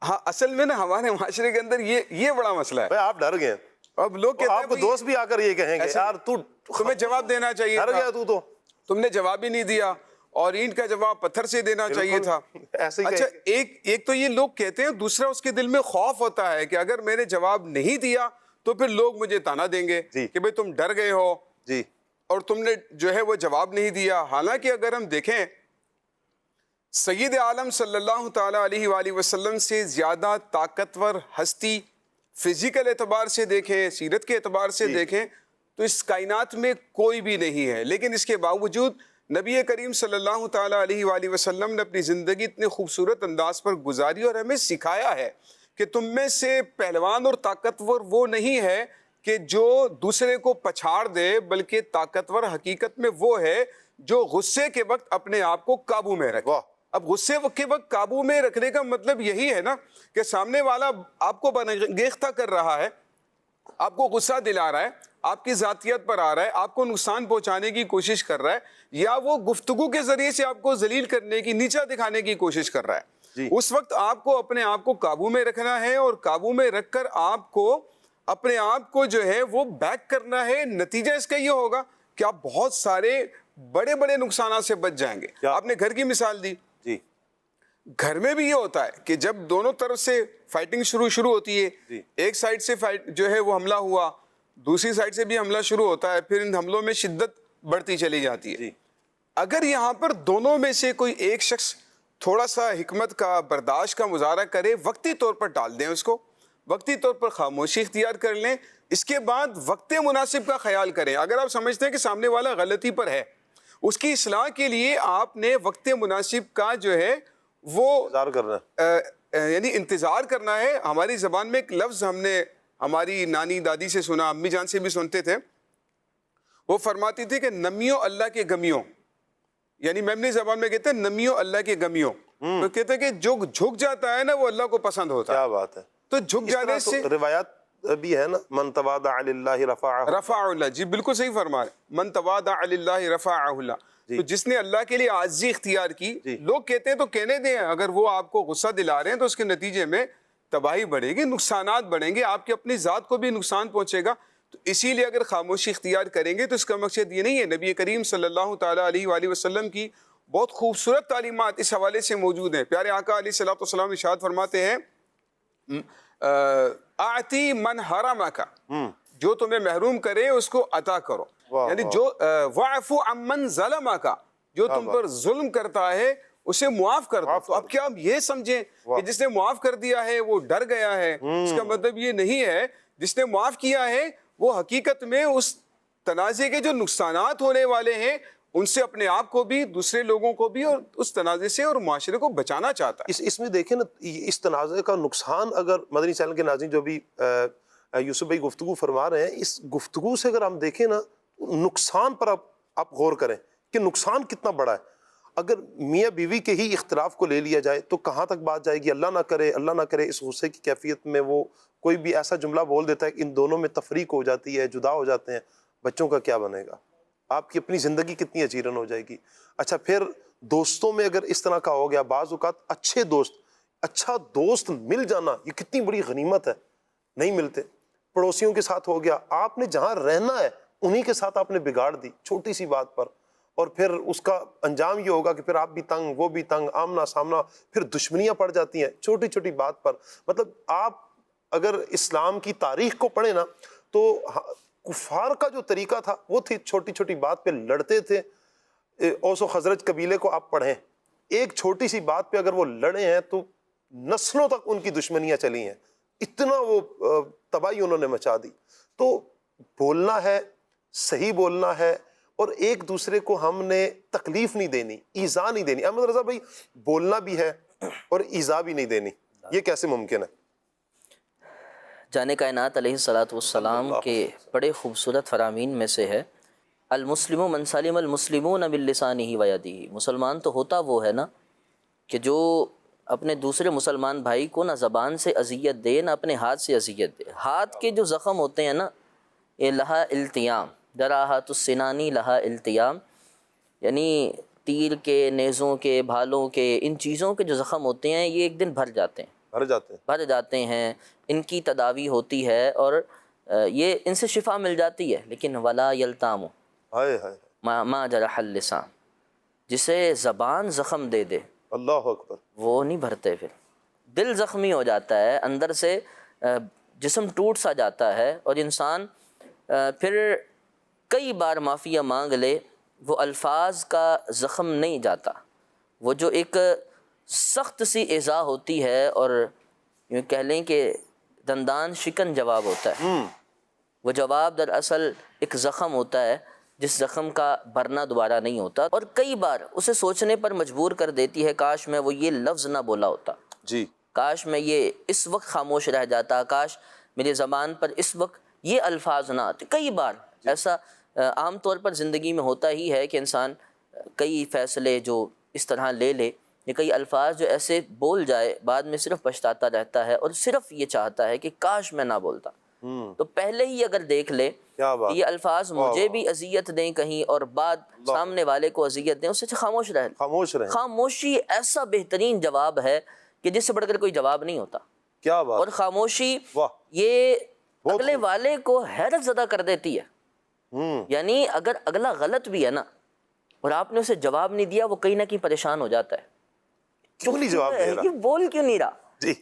ہاں اصل میں نا ہمارے معاشرے کے اندر یہ بڑا مسئلہ ہے. بھائی آپ ڈر گئے، اب لوگ کہتے آپ کو ہیں دوست بھی آ کر یہ کہیں گے یار تمہیں جواب دینا چاہیے ڈر تھا، گیا تو تم نے جواب ہی نہیں دیا، اور اینٹ کا جواب پتھر سے دینا چاہیے تھا. ایسے ہی اچھا ایک تو یہ لوگ کہتے ہیں، دوسرا اس کے دل میں خوف ہوتا ہے کہ اگر میں نے جواب نہیں دیا تو پھر لوگ مجھے تانا دیں گے کہ بھئی تم ڈر گئے ہو جی اور تم نے جو ہے وہ جواب نہیں دیا. حالانکہ اگر ہم دیکھیں سید عالم صلی اللہ تعالیٰ علیہ وآلہ وسلم سے زیادہ طاقتور ہستی فزیکل اعتبار سے دیکھیں، سیرت کے اعتبار سے دیکھیں تو اس کائنات میں کوئی بھی نہیں ہے. لیکن اس کے باوجود نبی کریم صلی اللہ تعالیٰ علیہ وآلہ وسلم نے اپنی زندگی اتنے خوبصورت انداز پر گزاری اور ہمیں سکھایا ہے کہ تم میں سے پہلوان اور طاقتور وہ نہیں ہے کہ جو دوسرے کو پچھاڑ دے، بلکہ طاقتور حقیقت میں وہ ہے جو غصے کے وقت اپنے آپ کو قابو میں رکھے. اب غصے کے وقت قابو میں رکھنے کا مطلب یہی ہے نا کہ سامنے والا آپ کو برانگیختہ کر رہا ہے، آپ کو غصہ دلا رہا ہے، آپ کی ذاتیت پر آ رہا ہے، آپ کو نقصان پہنچانے کی کوشش کر رہا ہے، یا وہ گفتگو کے ذریعے سے آپ کو ذلیل کرنے کی، نیچا دکھانے کی کوشش کر رہا ہے. اس وقت آپ کو اپنے آپ کو قابو میں رکھنا ہے، اور قابو میں رکھ کر آپ کو اپنے آپ کو جو ہے وہ بیک کرنا ہے. نتیجہ اس کا یہ ہوگا کہ آپ بہت سارے بڑے بڑے نقصانات سے بچ جائیں گے. آپ نے گھر کی مثال دی، گھر میں بھی یہ ہوتا ہے کہ جب دونوں طرف سے فائٹنگ شروع ہوتی ہے، ایک سائڈ سے جو ہے وہ حملہ ہوا، دوسری سائڈ سے بھی حملہ شروع ہوتا ہے، پھر ان حملوں میں شدت بڑھتی چلی جاتی ہے. اگر یہاں پر دونوں میں سے کوئی ایک شخص تھوڑا سا حکمت کا، برداشت کا مظاہرہ کرے، وقتی طور پر ٹال دیں اس کو، وقتی طور پر خاموشی اختیار کر لیں، اس کے بعد وقت مناسب کا خیال کریں. اگر آپ سمجھتے ہیں کہ سامنے والا غلطی پر ہے، اس کی اصلاح کے لیے آپ نے وقت مناسب کا جو ہے وہ انتظار کرنا یعنی انتظار کرنا ہے. ہماری زبان میں ایک لفظ ہم نے ہماری نانی دادی سے سنا، امی جان سے بھی سنتے تھے، وہ فرماتی تھی کہ نمیوں اللہ کے گمیوں، یعنی میمنی زبان میں کہتے ہیں نمیوں اللہ کے گمیوں. تو کہتے ہیں کہ جو جھک جاتا ہے نا وہ اللہ کو پسند ہوتا ہے. کیا بات ہے. تو جھک جانے سے روایات بھی ہے نا، من تواضع للہ رفعہ اللہ. جی بالکل صحیح فرما رہے، من تواضع للہ رفعہ اللہ. تو جس نے اللہ کے لیے عاجزی اختیار کی، لوگ کہتے ہیں تو کہنے دیں، اگر وہ آپ کو غصہ دلا رہے ہیں تو اس کے نتیجے میں تباہی بڑھے گی، نقصانات بڑھیں گے، آپ کی اپنی ذات کو بھی نقصان پہنچے گا. تو اسی لیے اگر خاموشی اختیار کریں گے تو اس کا مقصد یہ نہیں ہے. نبی کریم صلی اللہ تعالیٰ علیہ وآلہ وسلم کی بہت خوبصورت تعلیمات اس حوالے سے موجود ہیں. پیارے آقا علیہ الصلوۃ والسلام ارشاد فرماتے ہیں آتی من حرمک، جو تمہیں محروم کرے اس کو عطا کرو. یعنی جو واعف عمن ظلمک، جو تم پر ظلم کرتا ہے اسے معاف کر دو. تو اب کیا ہم یہ سمجھیں کہ جس نے معاف کر دیا ہے وہ ڈر گیا ہے؟ اس کا مطلب یہ نہیں ہے. جس نے معاف کیا ہے وہ حقیقت میں اس تنازع کے جو نقصانات ہونے والے ہیں ان سے اپنے آپ کو بھی، دوسرے لوگوں کو بھی، اور اس تنازع سے اور معاشرے کو بچانا چاہتا ہے. اس میں دیکھیں نا، اس تنازع کا نقصان، اگر مدنی چینل کے ناظرین جو بھی یوسف بھائی گفتگو فرما رہے ہیں، اس گفتگو سے اگر ہم دیکھیں نا، نقصان پر آپ غور کریں کہ نقصان کتنا بڑا ہے. اگر میاں بیوی کے ہی اختلاف کو لے لیا جائے تو کہاں تک بات جائے گی؟ اللہ نہ کرے اس غصے کی کیفیت میں وہ کوئی بھی ایسا جملہ بول دیتا ہے کہ ان دونوں میں تفریق ہو جاتی ہے، جدا ہو جاتے ہیں. بچوں کا کیا بنے گا؟ آپ کی اپنی زندگی کتنی اچیرن ہو جائے گی. اچھا، پھر دوستوں میں اگر اس طرح کا ہو گیا، بعض اوقات اچھا دوست مل جانا یہ کتنی بڑی غنیمت ہے، نہیں ملتے. پڑوسیوں کے ساتھ ہو گیا، آپ نے جہاں رہنا ہے انہی کے ساتھ آپ نے بگاڑ دی چھوٹی سی بات پر، اور پھر اس کا انجام یہ ہوگا کہ پھر آپ بھی تنگ، وہ بھی تنگ، آمنا سامنا، پھر دشمنیاں پڑ جاتی ہیں چھوٹی چھوٹی بات پر. مطلب آپ اگر اسلام کی تاریخ کو پڑھیں نا تو کفار کا جو طریقہ تھا وہ تھی چھوٹی چھوٹی بات پہ لڑتے تھے. اوس و خزرج قبیلے کو آپ پڑھیں، ایک چھوٹی سی بات پہ اگر وہ لڑے ہیں تو نسلوں تک ان کی دشمنیاں چلی ہیں، اتنا وہ تباہی انہوں نے مچا دی. تو بولنا ہے، صحیح بولنا ہے، اور ایک دوسرے کو ہم نے تکلیف نہیں دینی، ایذا نہیں دینی. احمد رضا بھائی، بولنا بھی ہے اور ایذا بھی نہیں دینی، یہ کیسے ممکن ہے؟ جان کائنات علیہ الصلوۃ والسلام کے بڑے خوبصورت فرامین میں سے ہے المسلم من سلم المسلمون من لسانہ و یدہ. مسلمان تو ہوتا وہ ہے نا کہ جو اپنے دوسرے مسلمان بھائی کو نہ زبان سے اذیت دے، نہ اپنے ہاتھ سے اذیت دے. ہاتھ کے جو زخم ہوتے ہیں نا، یہ لہا التیام، جراحات السنانی لہا التیام، یعنی تیر کے، نیزوں کے، بھالوں کے، ان چیزوں کے جو زخم ہوتے ہیں یہ ایک دن بھر جاتے ہیں. ان کی تداوی ہوتی ہے اور یہ ان سے شفا مل جاتی ہے. لیکن ولا یلتام ما جرح اللسان، جسے زبان زخم دے دے، اللہ اکبر، وہ نہیں بھرتے. پھر دل زخمی ہو جاتا ہے، اندر سے جسم ٹوٹ سا جاتا ہے، اور انسان پھر کئی بار معافی مانگ لے، وہ الفاظ کا زخم نہیں جاتا. وہ جو ایک سخت سی ایذا ہوتی ہے، اور یوں کہہ لیں کہ دندان شکن جواب ہوتا ہے. وہ جواب دراصل ایک زخم ہوتا ہے جس زخم کا بھرنا دوبارہ نہیں ہوتا، اور کئی بار اسے سوچنے پر مجبور کر دیتی ہے کاش میں وہ یہ لفظ نہ بولا ہوتا، جی، کاش میں یہ اس وقت خاموش رہ جاتا، کاش میری زبان پر اس وقت یہ الفاظ نہ آتے. کئی بار ایسا عام طور پر زندگی میں ہوتا ہی ہے کہ انسان کئی فیصلے جو اس طرح لے لے، یا کئی الفاظ جو ایسے بول جائے، بعد میں صرف پچھتاتا رہتا ہے اور صرف یہ چاہتا ہے کہ کاش میں نہ بولتا. تو پہلے ہی اگر دیکھ لے کہ یہ الفاظ مجھے بھی اذیت دیں کہیں، اور بعد سامنے والے کو اذیت دیں، اس سے خاموش رہیں. خاموشی ایسا بہترین جواب ہے کہ جس سے بڑھ کر کوئی جواب نہیں ہوتا. کیا بات. اور خاموشی یہ اگلے والے کو حیرت زدہ کر دیتی ہے. یعنی اگر اگلا غلط بھی ہے نا اور آپ نے اسے جواب نہیں دیا، وہ کہیں نہ کہیں پریشان ہو جاتا ہے، کیوں نہیں جواب دے رہا، یہ بول کیوں نہیں رہا. جی،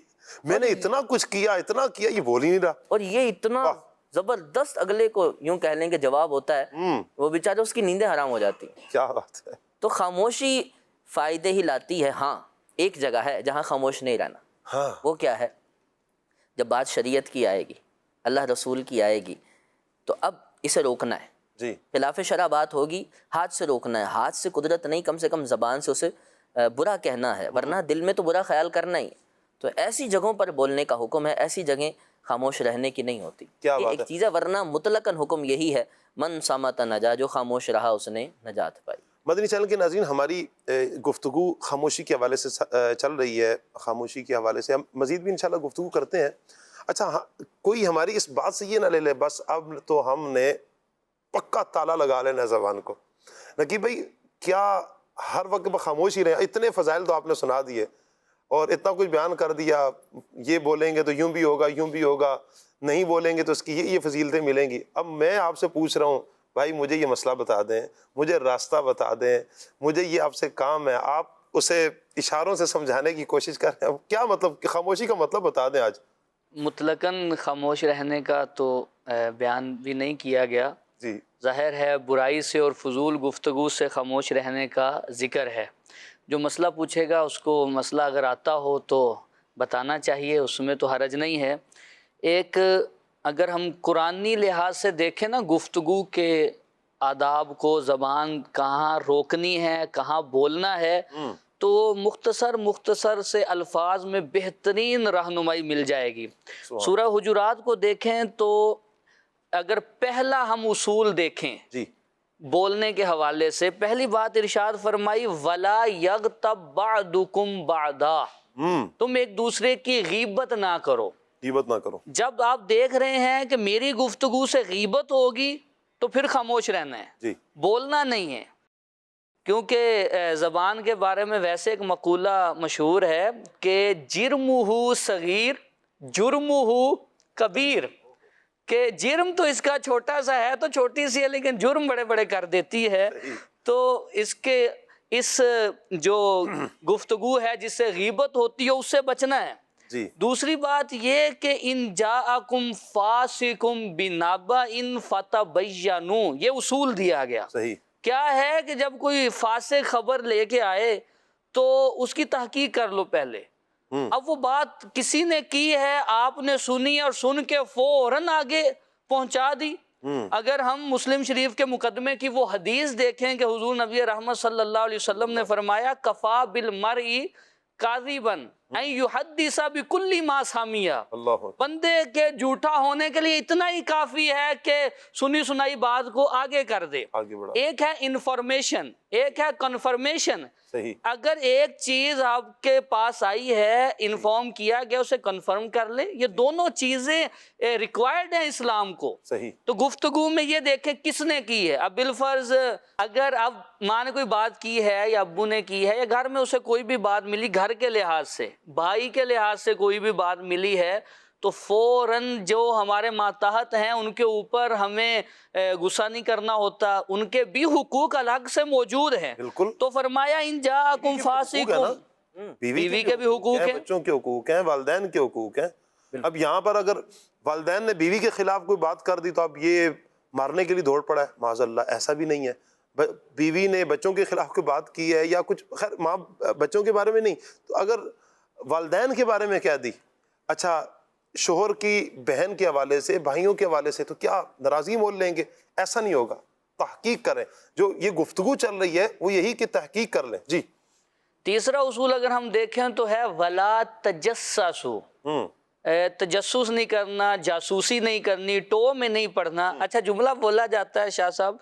میں نے اتنا کچھ کیا، اتنا کیا، یہ بول ہی نہیں رہا. اور یہ اتنا زبردست اگلے کو یوں کہہ لیں کہ جواب ہوتا ہے، وہ بیچارے اس کی نیندیں حرام ہو جاتی. کیا بات ہے. تو خاموشی فائدے ہی لاتی ہے. ہاں، ایک جگہ ہے جہاں خاموش نہیں رہنا. وہ کیا ہے؟ جب بات شریعت کی آئے گی، اللہ رسول کی آئے گی، تو اب اسے روکنا ہے. جی، خلاف شرع بات ہوگی، ہاتھ سے روکنا ہے. ہاتھ سے قدرت نہیں، کم سے کم زبان سے اسے برا کہنا ہے، ورنہ دل میں تو برا خیال کرنا ہی. تو ایسی جگہوں پر بولنے کا حکم ہے، ایسی جگہیں خاموش رہنے کی نہیں ہوتی. یہ ایک چیز ہے، ورنہ مطلقاً حکم یہی ہے من صامت نجا، جو خاموش رہا اس نے نجات پائی. مدنی چینل کے ناظرین، ہماری گفتگو خاموشی کے حوالے سے چل رہی ہے. خاموشی کے حوالے سے ہم مزید بھی انشاءاللہ گفتگو کرتے ہیں. اچھا، کوئی ہماری اس بات سے یہ نہ لے لے بس اب تو ہم نے پکا تالا لگا لینا زبان کو. نقیب بھائی، کیا ہر وقت خاموش ہی رہے؟ اتنے فضائل تو آپ نے سنا دیے. اور اتنا کچھ بیان کر دیا، یہ بولیں گے تو یوں بھی ہوگا، یوں بھی ہوگا، نہیں بولیں گے تو اس کی یہ فضیلتیں ملیں گی۔ اب میں آپ سے پوچھ رہا ہوں بھائی مجھے یہ مسئلہ بتا دیں، مجھے راستہ بتا دیں، مجھے یہ آپ سے کام ہے، آپ اسے اشاروں سے سمجھانے کی کوشش کر رہے ہیں، کیا مطلب، خاموشی کا مطلب بتا دیں آج۔ مطلقاً خاموش رہنے کا تو بیان بھی نہیں کیا گیا، جی ظاہر ہے برائی سے اور فضول گفتگو سے خاموش رہنے کا ذکر ہے۔ جو مسئلہ پوچھے گا اس کو مسئلہ اگر آتا ہو تو بتانا چاہیے، اس میں تو حرج نہیں ہے۔ ایک اگر ہم قرآنی لحاظ سے دیکھیں نا گفتگو کے آداب کو، زبان کہاں روکنی ہے، کہاں بولنا ہے، تو مختصر سے الفاظ میں بہترین رہنمائی مل جائے گی۔ سورہ حجرات کو دیکھیں تو اگر پہلا ہم اصول دیکھیں جی بولنے کے حوالے سے، پہلی بات ارشاد فرمائی وَلَا يَغْتَبْ بَعْضُكُمْ بَعْضًا، تم ایک دوسرے کی غیبت نہ کرو۔ غیبت نہ کرو۔ جب آپ دیکھ رہے ہیں کہ میری گفتگو سے غیبت ہوگی تو پھر خاموش رہنا ہے، جی بولنا نہیں ہے۔ کیونکہ زبان کے بارے میں ویسے ایک مقولہ مشہور ہے کہ جرمہ صغیر جرمہ کبیر، کہ جرم تو اس کا چھوٹا سا ہے تو چھوٹی سی ہے، لیکن جرم بڑے بڑے کر دیتی ہے۔ تو اس جو گفتگو ہے جس سے غیبت ہوتی ہے اس سے بچنا ہے۔ جی دوسری بات یہ کہ ان جاءکم فاسقم بنبأ فتبینوا، یہ اصول دیا گیا۔ صحیح۔ کیا ہے کہ جب کوئی فاسق خبر لے کے آئے تو اس کی تحقیق کر لو پہلے۔ اب وہ بات کسی نے کی ہے، آپ نے سنی اور سن کے فوراً آگے پہنچا دی۔ اگر ہم مسلم شریف کے مقدمے کی وہ حدیث دیکھیں کہ حضور نبی رحمت صلی اللہ علیہ وسلم نے فرمایا کفا بالمرء کاذبا ان یحدث بکل ما سمع، اللہ بندے کے جھوٹا ہونے کے لیے اتنا ہی کافی ہے کہ سنی سنائی بات کو آگے کر دے۔ آگے بڑھا۔ ایک ہے انفارمیشن، ایک ہے کنفرمیشن۔ صحیح۔ اگر ایک چیز آپ کے پاس آئی ہے، انفارم کیا گیا، اسے کنفرم کر لے، یہ دونوں چیزیں ریکوائرڈ ہیں اسلام کو۔ صحیح۔ تو گفتگو میں یہ دیکھیں کس نے کی ہے۔ اب بالفرض اگر اب ماں نے کوئی بات کی ہے یا ابو نے کی ہے یا گھر میں اسے کوئی بھی بات ملی، گھر کے لحاظ سے، بھائی کے لحاظ سے کوئی بھی بات ملی ہے، تو فوراً جو ہمارے ماتحت ہیں ان کے اوپر ہمیں غصہ نہیں کرنا ہوتا، ان کے بھی حقوق الگ سے موجود ہیں۔ بالکل۔ تو فرمایا ان جاءکم فاسقون، بیوی کے بھی حقوق ہیں، بچوں کے حقوق ہیں، والدین کے حقوق ہیں۔ اب یہاں پر اگر والدین نے بیوی کے خلاف کوئی بات کر دی تو اب یہ مارنے کے لیے دوڑ پڑا ہے، معاذ اللہ، ایسا بھی نہیں ہے۔ بیوی نے بچوں کے خلاف کوئی بات کی ہے یا کچھ، خیر ماں بچوں کے بارے میں نہیں، تو اگر والدین کے بارے میں کہہ دی، اچھا شوہر کی بہن کے حوالے سے، بھائیوں کے حوالے سے، تو کیا ناراضگی مول لیں گے؟ ایسا نہیں ہوگا۔ تحقیق کریں، جو یہ گفتگو چل رہی ہے وہ یہی کہ تحقیق کر لیں۔ جی تیسرا اصول اگر ہم دیکھیں تو ہے وَلَا تَجَسَّسُوا، تجسس نہیں کرنا، جاسوسی نہیں کرنی، ٹو میں نہیں پڑھنا۔ اچھا جملہ بولا جاتا ہے شاہ صاحب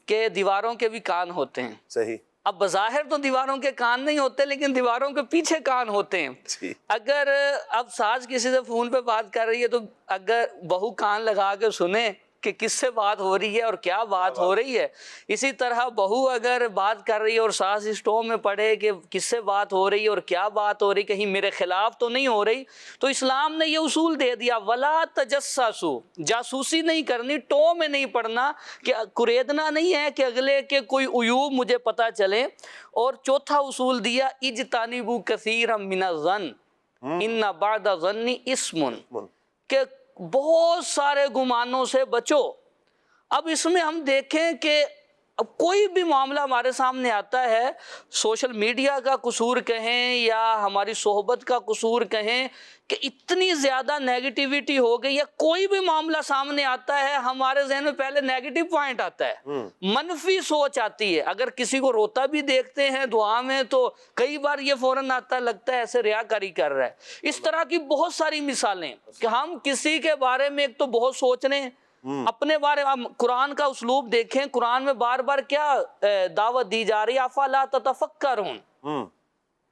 کہ دیواروں کے بھی کان ہوتے ہیں۔ صحیح۔ اب بظاہر تو دیواروں کے کان نہیں ہوتے، لیکن دیواروں کے پیچھے کان ہوتے ہیں۔ اگر اب ساز کسی سے فون پہ بات کر رہی ہے تو اگر بہو کان لگا کے سنے کہ کس سے بات ہو رہی ہے اور کیا بات ہو رہی ہے، اسی طرح بہو اگر بات کر رہی ہے اور ساس اسٹو میں پڑھے کہ کس سے بات ہو رہی ہے اور کیا بات ہو رہی، کہیں میرے خلاف تو نہیں ہو رہی، تو اسلام نے یہ اصول دے دیا وَلَا تَجَسَّسُوا، جاسوسی نہیں کرنی، ٹو میں نہیں پڑھنا، کہ کریدنا نہیں ہے کہ اگلے کے کوئی عیوب مجھے پتہ چلے۔ اور چوتھا اصول دیا اجتنبوا کثیرا من الظن ان بعض الظن اسم، کہ بہت سارے گمانوں سے بچو۔ اب اس میں ہم دیکھیں کہ اب کوئی بھی معاملہ ہمارے سامنے آتا ہے، سوشل میڈیا کا قصور کہیں یا ہماری صحبت کا قصور کہیں، کہ اتنی زیادہ نیگیٹیویٹی ہو گئی ہے، کوئی بھی معاملہ سامنے آتا ہے ہمارے ذہن میں پہلے نیگیٹو پوائنٹ آتا ہے، منفی سوچ آتی ہے۔ اگر کسی کو روتا بھی دیکھتے ہیں دعا میں تو کئی بار یہ فوراً آتا لگتا ہے ایسے ریاکاری کر رہا ہے۔ اس طرح کی بہت ساری مثالیں کہ ہم کسی کے بارے میں ایک تو بہت سوچ رہے ہیں، اپنے بارے میں قرآن کا اسلوب دیکھیں، قرآن میں بار بار کیا دعوت دی جا رہی ہے، افلا تتفکرون،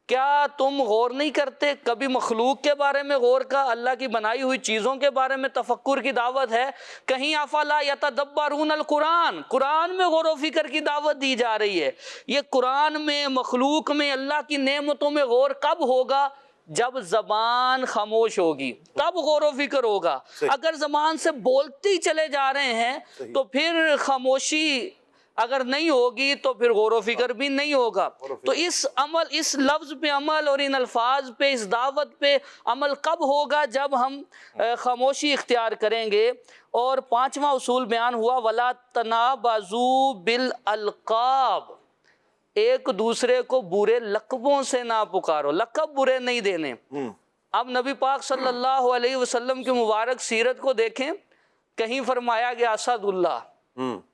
کیا تم غور نہیں کرتے؟ کبھی مخلوق کے بارے میں غور کا، اللہ کی بنائی ہوئی چیزوں کے بارے میں تفکر کی دعوت ہے، کہیں افلا یتدبرون القرآن، قرآن میں غور و فکر کی دعوت دی جا رہی ہے۔ یہ قرآن میں، مخلوق میں، اللہ کی نعمتوں میں غور کب ہوگا؟ جب زبان خاموش ہوگی تب غور و فکر ہوگا. اگر زبان سے بولتے ہی چلے جا رہے ہیں تو پھر خاموشی اگر نہیں ہوگی تو پھر غور و فکر بھی نہیں ہوگا. تو اس عمل، اس لفظ پہ عمل اور ان الفاظ پہ، اس دعوت پہ عمل کب ہوگا؟ جب ہم خاموشی اختیار کریں گے. اور 5واں اصول بیان ہوا وَلَا تَنَابَزُوا بِالْأَلْقَابِ، ایک دوسرے کو برے لقبوں سے نہ پکارو، لقب برے نہیں دینے. اب نبی پاک صلی اللہ علیہ وسلم کی مبارک سیرت کو دیکھیں، کہیں فرمایا گیا اسد اللہ،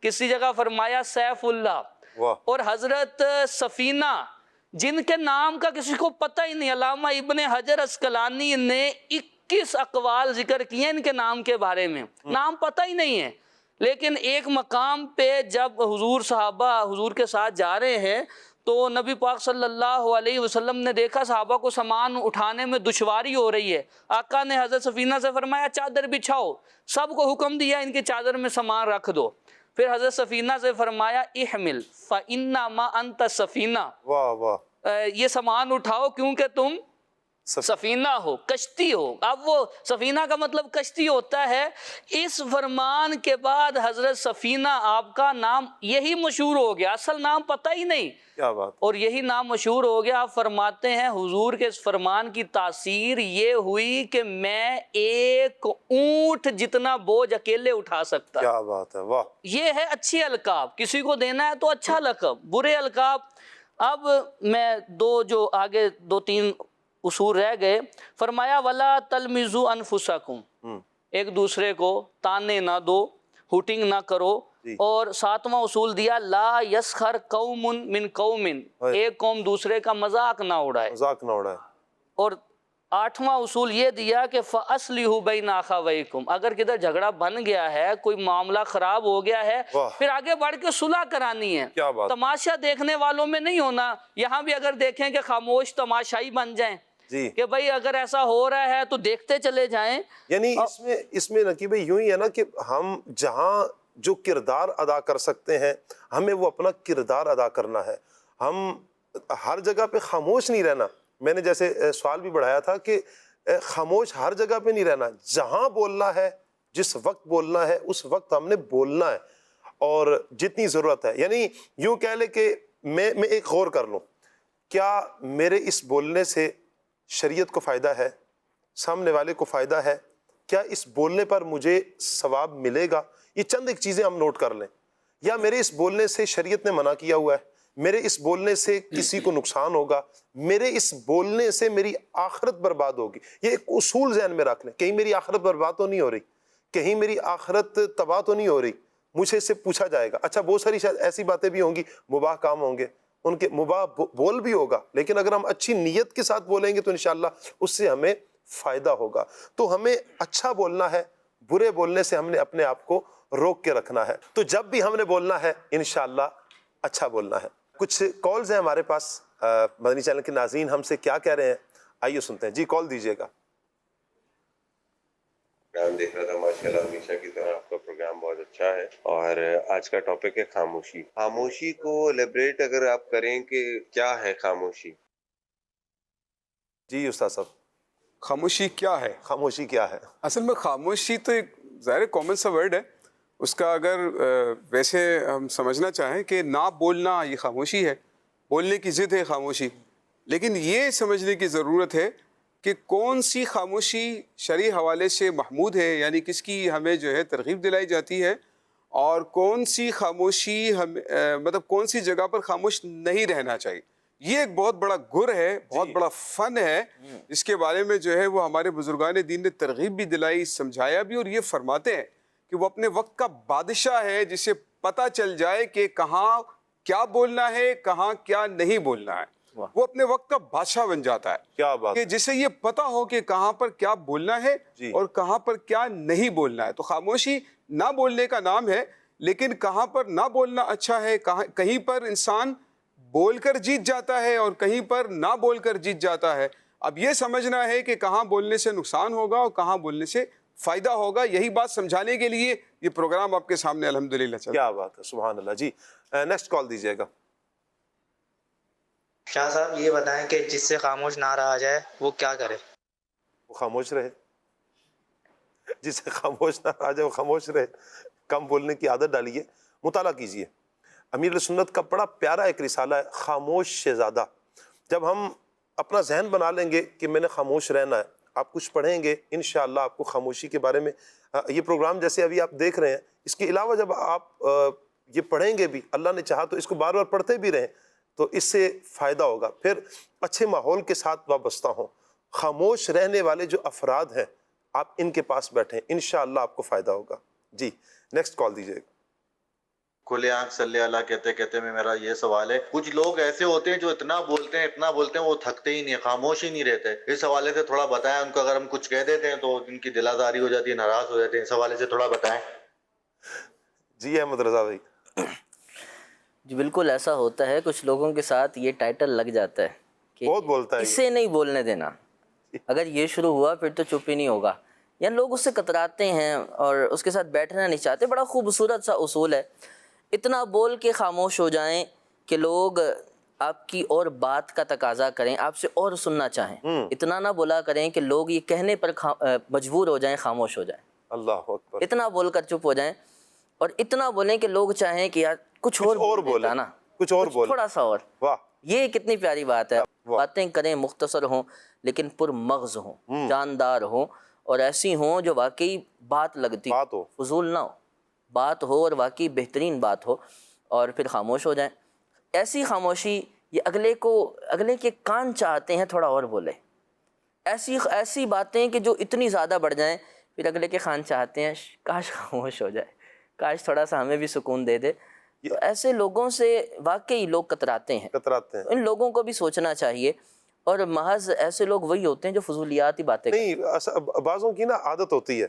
کسی جگہ فرمایا سیف اللہ، اور حضرت سفینہ جن کے نام کا کسی کو پتہ ہی نہیں، علامہ ابن حجر اسقلانی نے 21 اقوال ذکر کیے ان کے نام کے بارے میں، نام پتہ ہی نہیں ہے. لیکن ایک مقام پہ جب صحابہ حضور کے ساتھ جا رہے ہیں تو نبی پاک صلی اللہ علیہ وسلم نے دیکھا صحابہ کو سامان اٹھانے میں دشواری ہو رہی ہے. آقا نے حضرت سفینہ سے فرمایا چادر بچھاؤ، سب کو حکم دیا ان کی چادر میں سامان رکھ دو. پھر حضرت سفینہ سے فرمایا احمل فإنما انت سفینہ، یہ سامان اٹھاؤ کیونکہ تم سفینہ ہو، کشتی ہو. اب وہ سفینہ کا مطلب کشتی ہوتا ہے. اس فرمان کے بعد حضرت سفینہ آپ کا نام یہی مشہور ہو گیا، اصل نام پتہ ہی نہیں، کیا بات، اور یہی نام مشہور ہو گیا. آپ فرماتے ہیں حضور کے اس فرمان کی تاثیر یہ ہوئی کہ میں ایک اونٹ جتنا بوجھ اکیلے اٹھا سکتا. کیا بات ہے، واہ. یہ ہے اچھی القاب، کسی کو دینا ہے تو اچھا لقب، برے القاب. اب میں جو آگے 2-3 اصول رہ گئے. فرمایا وَلَا تَلْمِزُوا أَنفُسَكُمْ، ایک دوسرے کو تانے نہ دو، ہوٹنگ نہ کرو. اور 7واں اصول دیا لا یسخر قوم من قوم، ایک قوم دوسرے کا مذاق نہ اڑائے. اور 8واں اصول یہ دیا کہ فَأَصْلِحُوا بَيْنَ أَخَوَيْكُمْ، اگر کدھر جھگڑا بن گیا ہے، کوئی معاملہ خراب ہو گیا ہے، پھر آگے بڑھ کے صلح کرانی ہے. تماشا دیکھنے والوں میں نہیں ہونا. یہاں بھی اگر دیکھیں کہ خاموش تماشائی بن جائیں کہ بھئی اگر ایسا ہو رہا ہے تو دیکھتے چلے جائیں. یعنی اس میں نقیب بھائی یوں ہی ہے نا کہ ہم جہاں جو کردار ادا کر سکتے ہیں ہمیں وہ اپنا کردار ادا کرنا ہے. ہم ہر جگہ پہ خاموش نہیں رہنا. میں نے جیسے سوال بھی بڑھایا تھا کہ خاموش ہر جگہ پہ نہیں رہنا، جہاں بولنا ہے، جس وقت بولنا ہے اس وقت ہم نے بولنا ہے اور جتنی ضرورت ہے. یعنی یوں کہہ لے کہ میں ایک غور کر لوں، کیا میرے اس بولنے سے شریعت کو فائدہ ہے، سامنے والے کو فائدہ ہے، کیا اس بولنے پر مجھے ثواب ملے گا؟ یہ چند ایک چیزیں ہم نوٹ کر لیں. یا میرے اس بولنے سے شریعت نے منع کیا ہوا ہے، میرے اس بولنے سے کسی کو نقصان ہوگا، میرے اس بولنے سے میری آخرت برباد ہوگی. یہ ایک اصول ذہن میں رکھ لیں، کہیں میری آخرت برباد تو نہیں ہو رہی، کہیں میری آخرت تباہ تو نہیں ہو رہی. مجھے اس سے پوچھا جائے گا. اچھا بہت ساری شاید ایسی باتیں بھی ہوں گی، مباح کام ہوں گے، ان کے مباح بول بھی ہوگا، لیکن اگر ہم اچھی نیت کے ساتھ بولیں گے تو انشاءاللہ اس سے ہمیں فائدہ ہوگا. تو ہمیں اچھا بولنا ہے، برے بولنے سے ہم نے اپنے آپ کو روک کے رکھنا ہے. تو جب بھی ہم نے بولنا ہے انشاءاللہ اچھا بولنا ہے. کچھ کالز ہیں ہمارے پاس، مدنی چینل کے ناظرین ہم سے کیا کہہ رہے ہیں، آئیے سنتے ہیں. جی کال دیجیے گا. پروگرام دیکھ رہا تھا، ماشاءاللہ ہمیشہ کی طرح آپ کا پروگرام بہت اچھا ہے. اور آج کا ٹاپک ہے خاموشی. خاموشی کو ایلیبریٹ اگر آپ کریں کہ کیا ہے خاموشی؟ جی استاد صاحب، خاموشی کیا ہے؟ خاموشی کیا ہے؟ اصل میں خاموشی تو ایک ظاہر کامن سا ورڈ ہے. اس کا اگر ویسے ہم سمجھنا چاہیں کہ نہ بولنا یہ خاموشی ہے، بولنے کی ضد ہے خاموشی. لیکن یہ سمجھنے کی ضرورت ہے کہ کون سی خاموشی شرعی حوالے سے محمود ہے، یعنی کس کی ہمیں جو ہے ترغیب دلائی جاتی ہے، اور کون سی خاموشی مطلب کون سی جگہ پر خاموش نہیں رہنا چاہیے. یہ ایک بہت بڑا گر ہے، بہت بڑا فن ہے، جس کے بارے میں جو ہے وہ ہمارے بزرگان دین نے ترغیب بھی دلائی، سمجھایا بھی. اور یہ فرماتے ہیں کہ وہ اپنے وقت کا بادشاہ ہے جسے پتہ چل جائے کہ کہاں کیا بولنا ہے، کہاں کیا نہیں بولنا ہے. وہ اپنے وقت کا بادشاہ بن جاتا ہے. کیا بات، کہ جسے یہ پتہ ہو کہ کہاں پر کیا بولنا ہے اور کہاں پر کیا نہیں بولنا ہے. تو خاموشی نہ بولنے کا نام ہے، لیکن کہاں پر نہ بولنا اچھا ہے. کہیں پر انسان بول کر جیت جاتا ہے اور کہیں پر نہ بول کر جیت جاتا ہے. اب یہ سمجھنا ہے کہ کہاں بولنے سے نقصان ہوگا اور کہاں بولنے سے فائدہ ہوگا. یہی بات سمجھانے کے لیے یہ پروگرام آپ کے سامنے الحمدللہ چل رہا ہے. کیا بات ہے، سبحان اللہ. جی نیکسٹ کال دیجیے گا. شاہ صاحب یہ بتائیں کہ جس سے خاموش نہ رہا جائے وہ کیا کرے؟ وہ خاموش رہے. جس سے خاموش نہ رہا جائے وہ خاموش رہے. کم بولنے کی عادت ڈالیے. مطالعہ کیجیے. امیر سنت کا بڑا پیارا ایک رسالہ ہے خاموش شہزادہ. جب ہم اپنا ذہن بنا لیں گے کہ میں نے خاموش رہنا ہے, آپ کچھ پڑھیں گے انشاءاللہ آپ کو خاموشی کے بارے میں, یہ پروگرام جیسے ابھی آپ دیکھ رہے ہیں, اس کے علاوہ جب آپ یہ پڑھیں گے بھی, اللہ نے چاہا تو اس کو بار بار پڑھتے بھی رہیں تو اس سے فائدہ ہوگا. پھر اچھے ماحول کے ساتھ وابستہ ہوں. خاموش رہنے والے جو افراد ہیں آپ ان کے پاس بیٹھیں, انشاءاللہ آپ کو فائدہ ہوگا. جی نیکسٹ کال دیجیے. کھلے آنکھ صلی اللہ کہتے کہتے میں میرا یہ سوال ہے, کچھ لوگ ایسے ہوتے ہیں جو اتنا بولتے ہیں وہ تھکتے ہی نہیں, خاموش ہی نہیں رہتے. اس حوالے سے تھوڑا بتائیں ان کو, اگر ہم کچھ کہہ دیتے ہیں تو ان کی دل آزاری ہو جاتی ہے, ناراض ہو جاتے ہیں, اس حوالے سے تھوڑا بتائیں. جی احمد رضا بھائی. جی بالکل ایسا ہوتا ہے, کچھ لوگوں کے ساتھ یہ ٹائٹل لگ جاتا ہے کہ بہت بولتا ہے, اسے نہیں بولنے دینا. اگر یہ شروع ہوا پھر تو چپ ہی نہیں ہوگا. یا لوگ اس سے کتراتے ہیں اور اس کے ساتھ بیٹھنا نہیں چاہتے. بڑا خوبصورت سا اصول ہے, اتنا بول کے خاموش ہو جائیں کہ لوگ آپ کی اور بات کا تقاضا کریں, آپ سے اور سننا چاہیں. اتنا نہ بولا کریں کہ لوگ یہ کہنے پر مجبور ہو جائیں, خاموش ہو جائیں. اللہ اکبر. اتنا بول کر چپ ہو جائیں, اور اتنا بولیں کہ لوگ چاہیں کہ یار کچھ اور بولے نا, کچھ اور بولے, تھوڑا سا اور. واہ, یہ کتنی پیاری بات ہے. باتیں کریں مختصر ہوں لیکن پر مغز ہوں, جاندار ہوں, اور ایسی ہوں جو واقعی بات لگتی ہو, فضول نہ ہو. بات ہو اور واقعی بہترین بات ہو, اور پھر خاموش ہو جائیں. ایسی خاموشی یہ اگلے کے کان چاہتے ہیں تھوڑا اور بولے. ایسی باتیں کہ جو اتنی زیادہ بڑھ جائیں پھر اگلے کے کان چاہتے ہیں کاش خاموش ہو جائے, کاش تھوڑا سا ہمیں بھی سکون دے دے. تو ایسے لوگوں سے واقعی لوگ کتراتے ہیں. ان لوگوں کو بھی سوچنا چاہیے, اور محض ایسے لوگ وہی ہوتے ہیں جو فضولیاتی باتیں نہیں. بعضوں کی نا عادت ہوتی ہے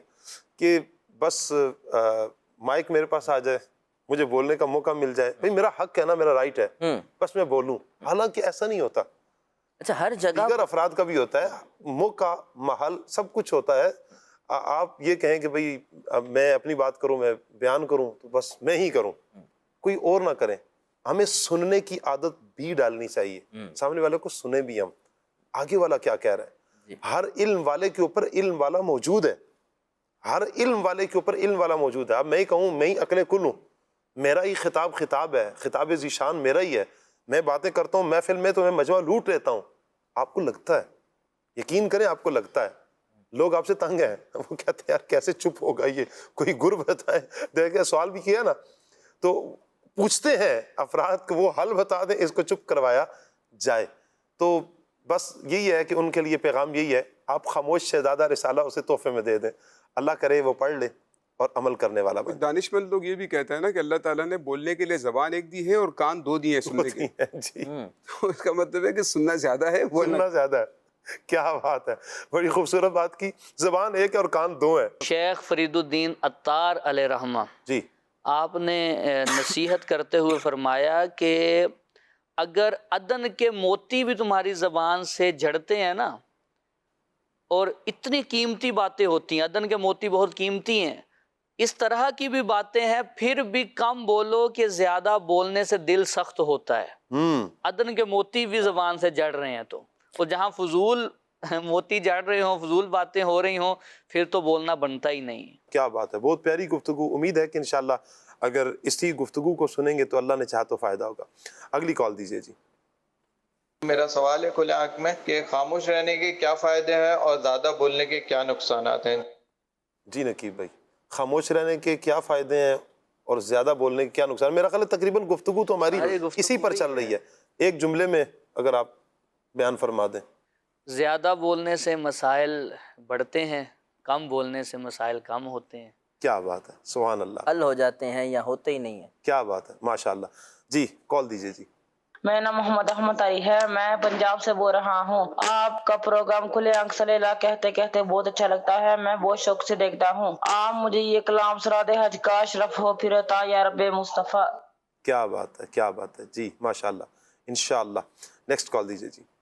کہ بس مائک میرے پاس آ جائے, مجھے بولنے کا موقع مل جائے, بھئی میرا حق ہے نا, میرا رائٹ ہے, بس میں بولوں. حالانکہ ایسا نہیں ہوتا. اچھا ہر جگہ دیگر افراد کا بھی ہوتا ہے, موقع محل سب کچھ ہوتا ہے. آپ یہ کہیں کہ بھئی میں اپنی بات کروں, میں بیان کروں, تو بس میں ہی کروں, کوئی اور نہ کریں. ہمیں سننے کی عادت بھی ڈالنی چاہیے, سامنے والے کو سنیں بھی ہم, آگے والا کیا کہہ رہا ہے. ہر علم والے کے اوپر علم والا موجود ہے, ہر علم والے کے اوپر علم والا موجود ہے. اب میں ہی کہوں میں ہی عقل کل ہوں, میرا ہی خطاب ہے, خطاب ذیشان میرا ہی ہے, میں باتیں کرتا ہوں محفل میں تو میں مجمع لوٹ لیتا ہوں. آپ کو لگتا ہے, یقین کریں آپ کو لگتا ہے, لوگ آپ سے تنگ ہیں, وہ کہتے ہیں یار کیسے چپ ہوگا یہ, کوئی گر بتائے. دیکھیں سوال بھی کیا نا, تو پوچھتے ہیں افراد کو, وہ حل بتا دیں, اس کو چپ کروایا جائے. تو بس یہی ہے کہ ان کے لیے پیغام یہی ہے, آپ خاموش شہزادہ رسالہ اسے تحفے میں دے دیں, اللہ کرے وہ پڑھ لے اور عمل کرنے والا بنے. دانش مند لوگ یہ بھی کہتے ہیں نا کہ اللہ تعالیٰ نے بولنے کے لیے زبان ایک دی ہے اور کان دو دی ہیں سننے کے. جی اس کا مطلب ہے کہ سننا زیادہ ہے, سننا زیادہ ہے. کیا بات ہے, بڑی خوبصورت بات کی. زبان ایک ہے اور کان دو ہیں. شیخ فرید الدین عطار علیہ رحمہ, جی آپ نے نصیحت کرتے ہوئے فرمایا کہ اگر عدن کے موتی بھی تمہاری زبان سے جھڑتے ہیں نا, اور اتنی قیمتی باتیں ہوتی ہیں, عدن کے موتی بہت قیمتی ہیں, اس طرح کی بھی باتیں ہیں, پھر بھی کم بولو کہ زیادہ بولنے سے دل سخت ہوتا ہے. عدن کے موتی بھی زبان سے جڑ رہے ہیں, تو جہاں فضول موتی جڑ رہے ہوں, فضول باتیں ہو رہی ہوں, پھر تو بولنا بنتا ہی نہیں. کیا بات ہے, بہت پیاری گفتگو. امید ہے کہ انشاءاللہ اگر اسی گفتگو کو سنیں گے تو اللہ نے چاہا تو فائدہ ہوگا. اگلی کال دیجیے. جی میرا سوال ہے کھلے آنکھ میں کہ خاموش رہنے کے کیا فائدے ہیں اور زیادہ بولنے کے کیا نقصانات ہیں؟ جی نقیب بھائی, خاموش رہنے کے کیا فائدے ہیں اور زیادہ بولنے کے کیا نقصان؟ میرا خیال ہے تقریباً گفتگو تو ہماری اسی پر چل رہی ہے. ایک جملے میں اگر آپ بیان فرما دیں. زیادہ بولنے سے مسائل بڑھتے ہیں, کم بولنے سے مسائل کم ہوتے ہیں. کیا بات ہے, سبحان اللہ. حل ہو جاتے ہیں یا ہوتے ہی نہیں ہیں. کیا بات ہے, ماشاءاللہ. جی کال دیجیے. جی میرا نام محمد احمد علی ہے, میں پنجاب سے بول رہا ہوں. آپ کا پروگرام کھلے آنکھ صلی اللہ کہتے کہتے بہت اچھا لگتا ہے, میں بہت شوق سے دیکھتا ہوں. آپ مجھے یہ کلام سنا دے, حج کا اشرف ہو پھرتا یا رب مصطفیٰ. کیا بات ہے, کیا بات ہے. جی ماشاءاللہ, انشاءاللہ. نیکسٹ کال دیجیے جی.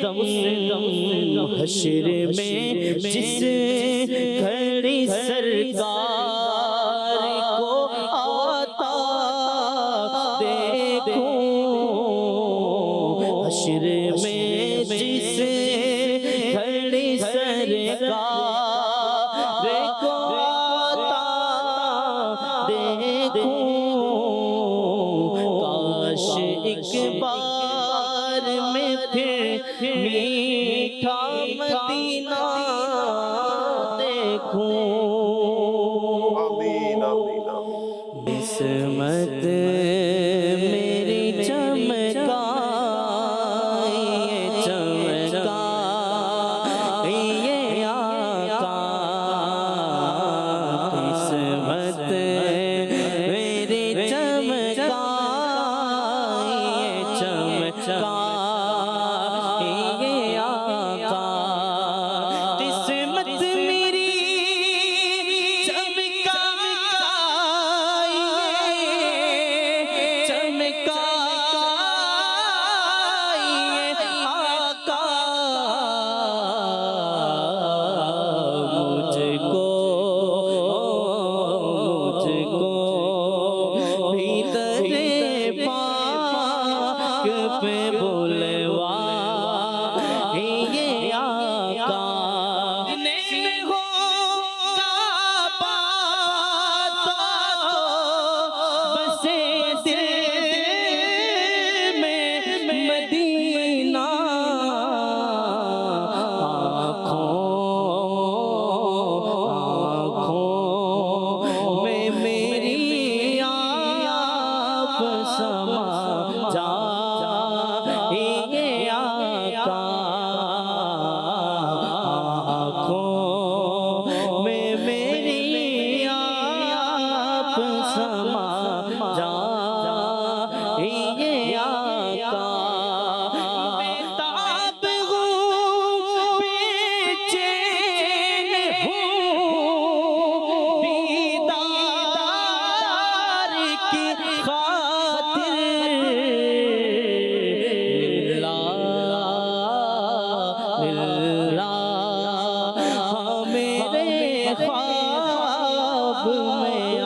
دم حشر میں جس گھڑی سرکار کو آتا دیکھوں، حشر میں جس گھڑی سرکار کو آتا دیکھوں، کاش ایک بار میں پھر میٹھا مدینہ دیکھوں۔ آمین آمین آمین۔ قسمت میری چمکائیے چمکائیے آقا، قسمت میری چمکائیے چمکائیے آقا، قسمت میری چمکائیے چمکائیے آقا، مجھ کو بھی تیرے پاک پہ بلوائیے آقا، نہیں ہو کعبہ تو بسے دل میں مدینہ، آنکھوں میں میری آپ سما جائیے آقا، آنکھوں میں میری آپ سما جائیے آقا، بےتاب ہوں بے چین ہوں دیدار کی خاطر، میرے خواب میں آ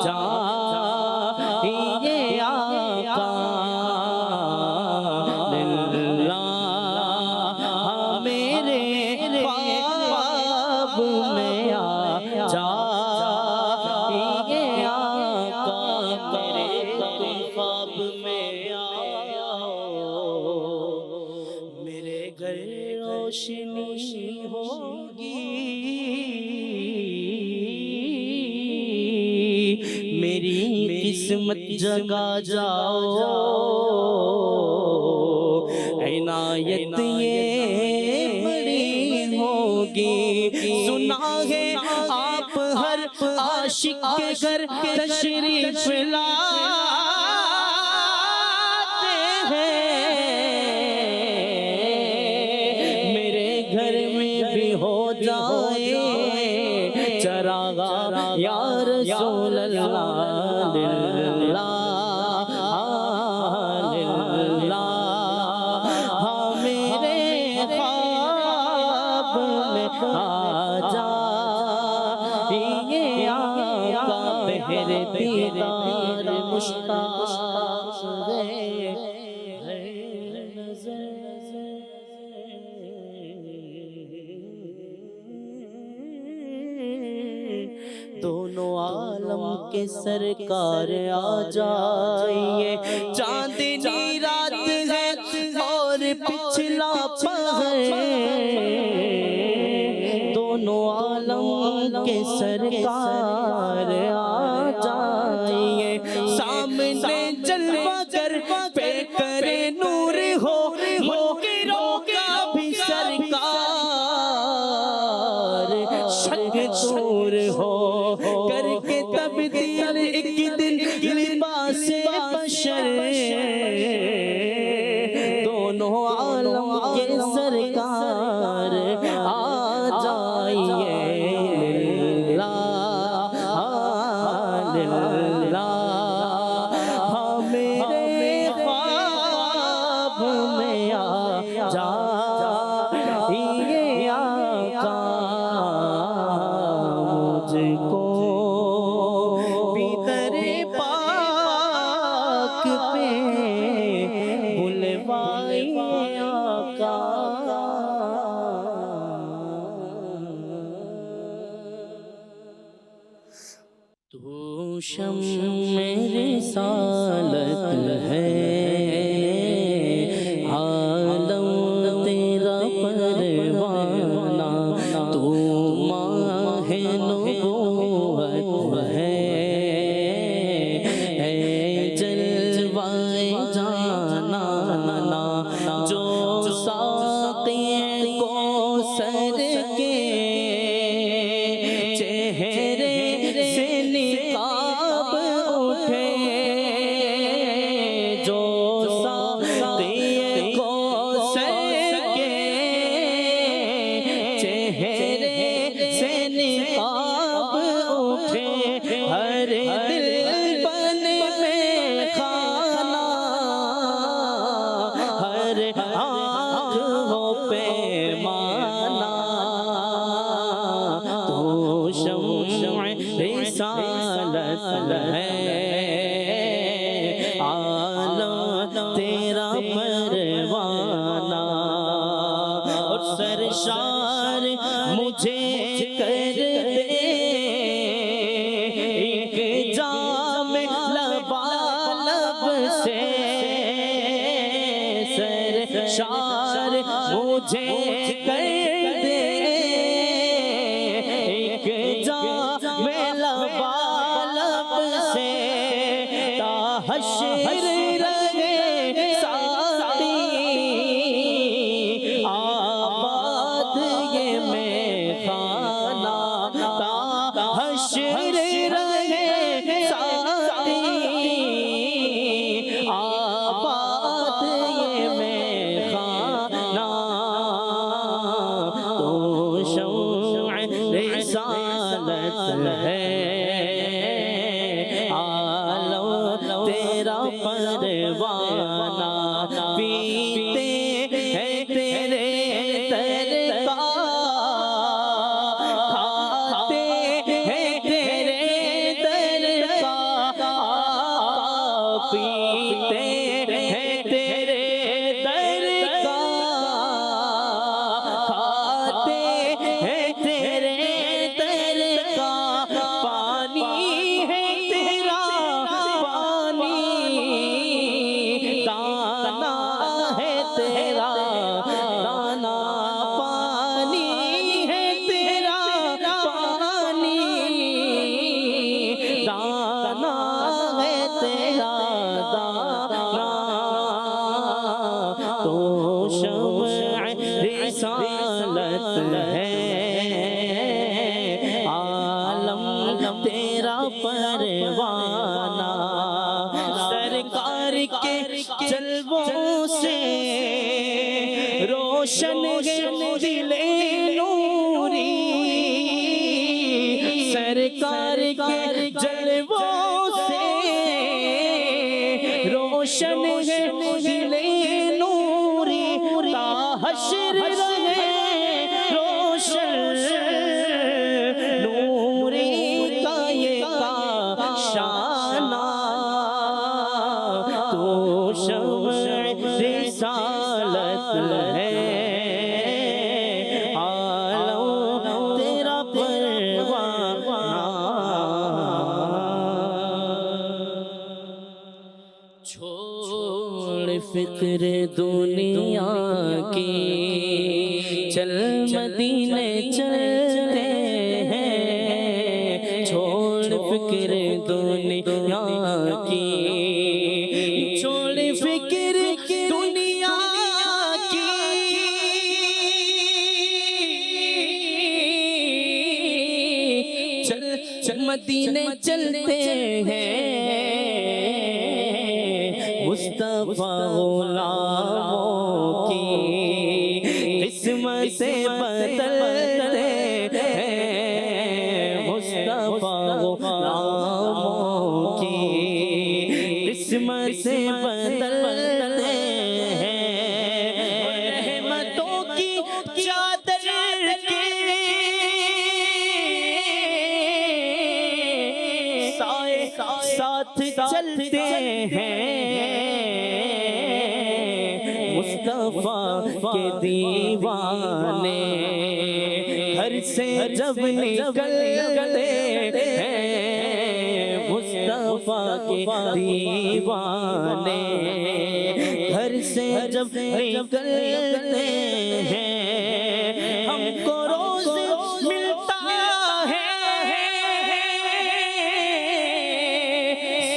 جائیے آقا، میرے خواب میں آ جائیے آقا، میرے خواب میں آؤ، میرے گھر روشنی ہوگی، میری قسمت جگا جاؤ، عنایت یہ بڑی ہوگی، سنا ہے آپ ہر عاشق کے گھر تشریف لاتے ہیں، میرے گھر میں بھی ہو جائے چراغا یا رسول اللہ، میرے خواب میں آ جائیے آقا، بہر دیدار مشتاق ہے دونوں عالم کے سرکار آ جائیے، چاندنی رات ہے اور پچھلا پہر، دونوں عالم کے سرکار آ جائیے، سامنے جلوہ کر پہ کرے نور ہو منکروں کا بھی سرکار، شک دور ہو کر کے تبدیل ایک دن لباس بشر، دونوں عالم کے سرکار آ جائیے، میرے میں بلوائے آقا تو شمع رسالت ہے عالم تیرا پروانہ تو ماہ نبوت ہے جلوائے جانا جو ساقی کوثر کے چہرے سے نقاب اٹھے جو ساقی کوثر کے چہرے سے نقاب اٹھے ہر دل بن میں خانہ ہر آنکھ ہو پیمانہ تو شمع رسالت ہے عالم تیرا پروانہ اور سرشار مجھے کر دے ایک جام لبالب سے سرشار مجھے کر دے ایک جام لبالب سے تا حشر رہے ساتھی آباد یہ میں خانہ تا حشر رہے ساتھی آباد یہ میں خانہ تو شمع رسالت ہے عالم تیرا پروانہ پیتے ہیں تیرے در کا کھاتے ہیں تیرے در کا پیتے ہیں تیرے در کا کھاتے ہیں تیرے در کا پانی ہے تیرا پانی دانا ہے تیرا دانا پانی ہے تیرا پانی دانا ہے تیرا دانا تو شمع رسالت ہے عالم تیرا پروانہ سرکار کے جلووں سے روشن ہے دل نوری سرکار کے جلووں سے روشن ہے دل نوری تا حشر رہے روشن نوری کا یہ کاشانہ تو شمع رسالت ہے عالم تیرا پروانہ چھوڑ فکر دنیا کی چل مدینے چلتے ہیں چھوڑ فکر دنیا کی چھوڑ فکر دنیا کی چل مدینے چلتے ہیں مصطفیٰ غلاموں کی قسمت سے بدلتے ہیں مصطفیٰ غلاموں کی قسمت سے بدلتے ہیں رحمتوں کی چادر کے سائے ساتھ چلتے ہیں مصطفیٰ کے دیوانے گھر سے جب نکلتے ہیں مصطفیٰ کے دیوانے گھر سے جب نکلتے ہیں ہم کو روز ملتا ہے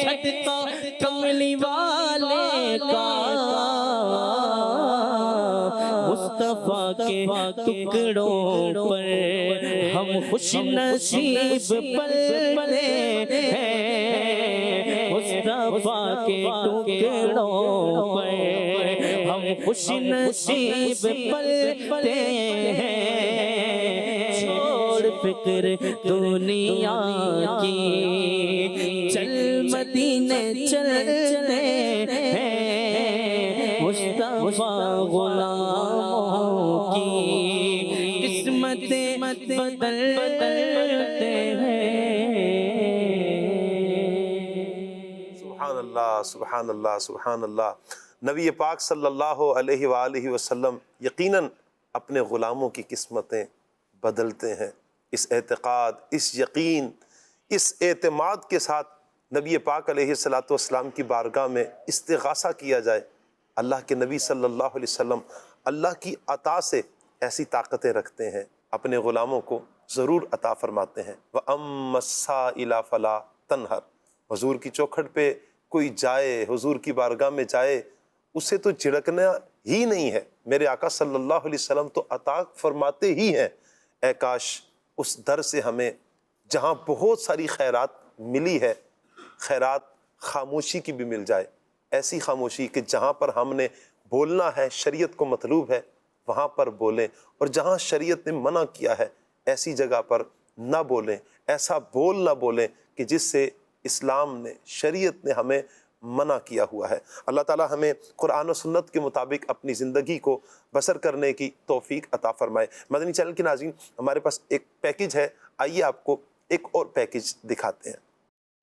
صدقہ کملی والے کا مصطفیٰ کے ٹکڑوں پر ہم خوش نصیب پلتے ہیں مصطفیٰ کے ٹکڑوں پر ہم خوش نصیب پلتے ہیں چھوڑ فکر دنیا کی چل مدینے چلتے ہیں مصطفیٰ غلاموں کی قسمتیں بدلتے ہیں۔ سبحان اللہ سبحان اللہ سبحان اللہ۔ نبی پاک صلی اللہ علیہ وآلہ وسلم یقیناً اپنے غلاموں کی قسمتیں بدلتے ہیں۔ اس اعتقاد، اس یقین، اس اعتماد کے ساتھ نبی پاک علیہ السلام کی بارگاہ میں استغاثہ کیا جائے۔ اللہ کے نبی صلی اللہ علیہ وسلم اللہ کی عطا سے ایسی طاقتیں رکھتے ہیں، اپنے غلاموں کو ضرور عطا فرماتے ہیں۔ وَأَمَّ السَّائِلَ فَلَا تَنْهَرْ، حضور کی چوکھٹ پہ کوئی جائے، حضور کی بارگاہ میں جائے، اسے تو جھڑکنا ہی نہیں ہے۔ میرے آقا صلی اللہ علیہ وسلم تو عطا فرماتے ہی ہیں۔ اے کاش اس در سے ہمیں، جہاں بہت ساری خیرات ملی ہے، خیرات خاموشی کی بھی مل جائے، ایسی خاموشی کہ جہاں پر ہم نے بولنا ہے، شریعت کو مطلوب ہے، وہاں پر بولیں، اور جہاں شریعت نے منع کیا ہے ایسی جگہ پر نہ بولیں، ایسا بول نہ بولیں کہ جس سے اسلام نے، شریعت نے ہمیں منع کیا ہوا ہے۔ اللہ تعالی ہمیں قرآن و سنت کے مطابق اپنی زندگی کو بسر کرنے کی توفیق عطا فرمائے۔ مدنی چینل کے ناظرین، ہمارے پاس ایک پیکج ہے، آئیے آپ کو ایک اور پیکج دکھاتے ہیں۔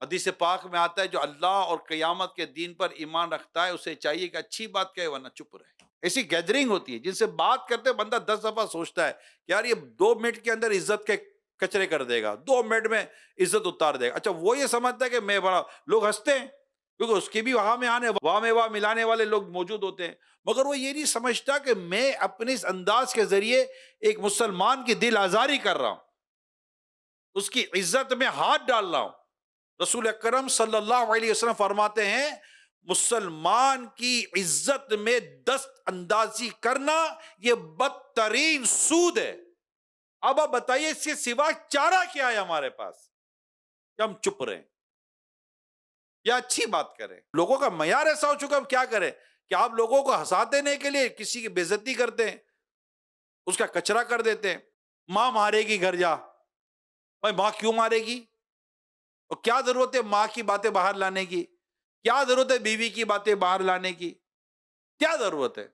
حدیث پاک میں آتا ہے جو اللہ اور قیامت کے دین پر ایمان رکھتا ہے اسے چاہیے کہ اچھی بات کہے ورنہ چپ رہے۔ ایسی گیدرنگ ہوتی ہے جن سے بات کرتے بندہ 10 دفعہ سوچتا ہے کہ یار یہ 2 منٹ کے اندر عزت کے کچرے کر دے گا، 2 منٹ میں عزت اتار دے گا۔ اچھا وہ یہ سمجھتا ہے کہ میں بڑا، لوگ ہنستے ہیں کیونکہ اس کی بھی وہاں میں آنے، وہاں میں وہاں ملانے والے لوگ موجود ہوتے ہیں، مگر وہ یہ نہیں سمجھتا کہ میں اپنے اس انداز کے ذریعے ایک مسلمان کی دل آزاری کر رہا ہوں، اس کی عزت میں ہاتھ ڈال رہا ہوں۔ رسول اکرم صلی اللہ علیہ وسلم فرماتے ہیں مسلمان کی عزت میں دست اندازی کرنا یہ بدترین سود ہے۔ اب آپ بتائیے اس کے سوا چارہ کیا ہے ہمارے پاس کہ ہم چپ رہیں یا اچھی بات کریں؟ لوگوں کا معیار ایسا ہو چکا، ہم کیا کریں کہ آپ لوگوں کو ہنسا دینے کے لیے کسی کی بے عزتی کرتے ہیں، اس کا کچرا کر دیتے ہیں۔ ماں مارے گی گھر جا، بھائی ماں کیوں مارے گی؟ اور کیا ضرورت ہے ماں کی باتیں باہر لانے کی؟ کیا ضرورت ہے بیوی کی باتیں باہر لانے کی؟ کیا ضرورت ہے؟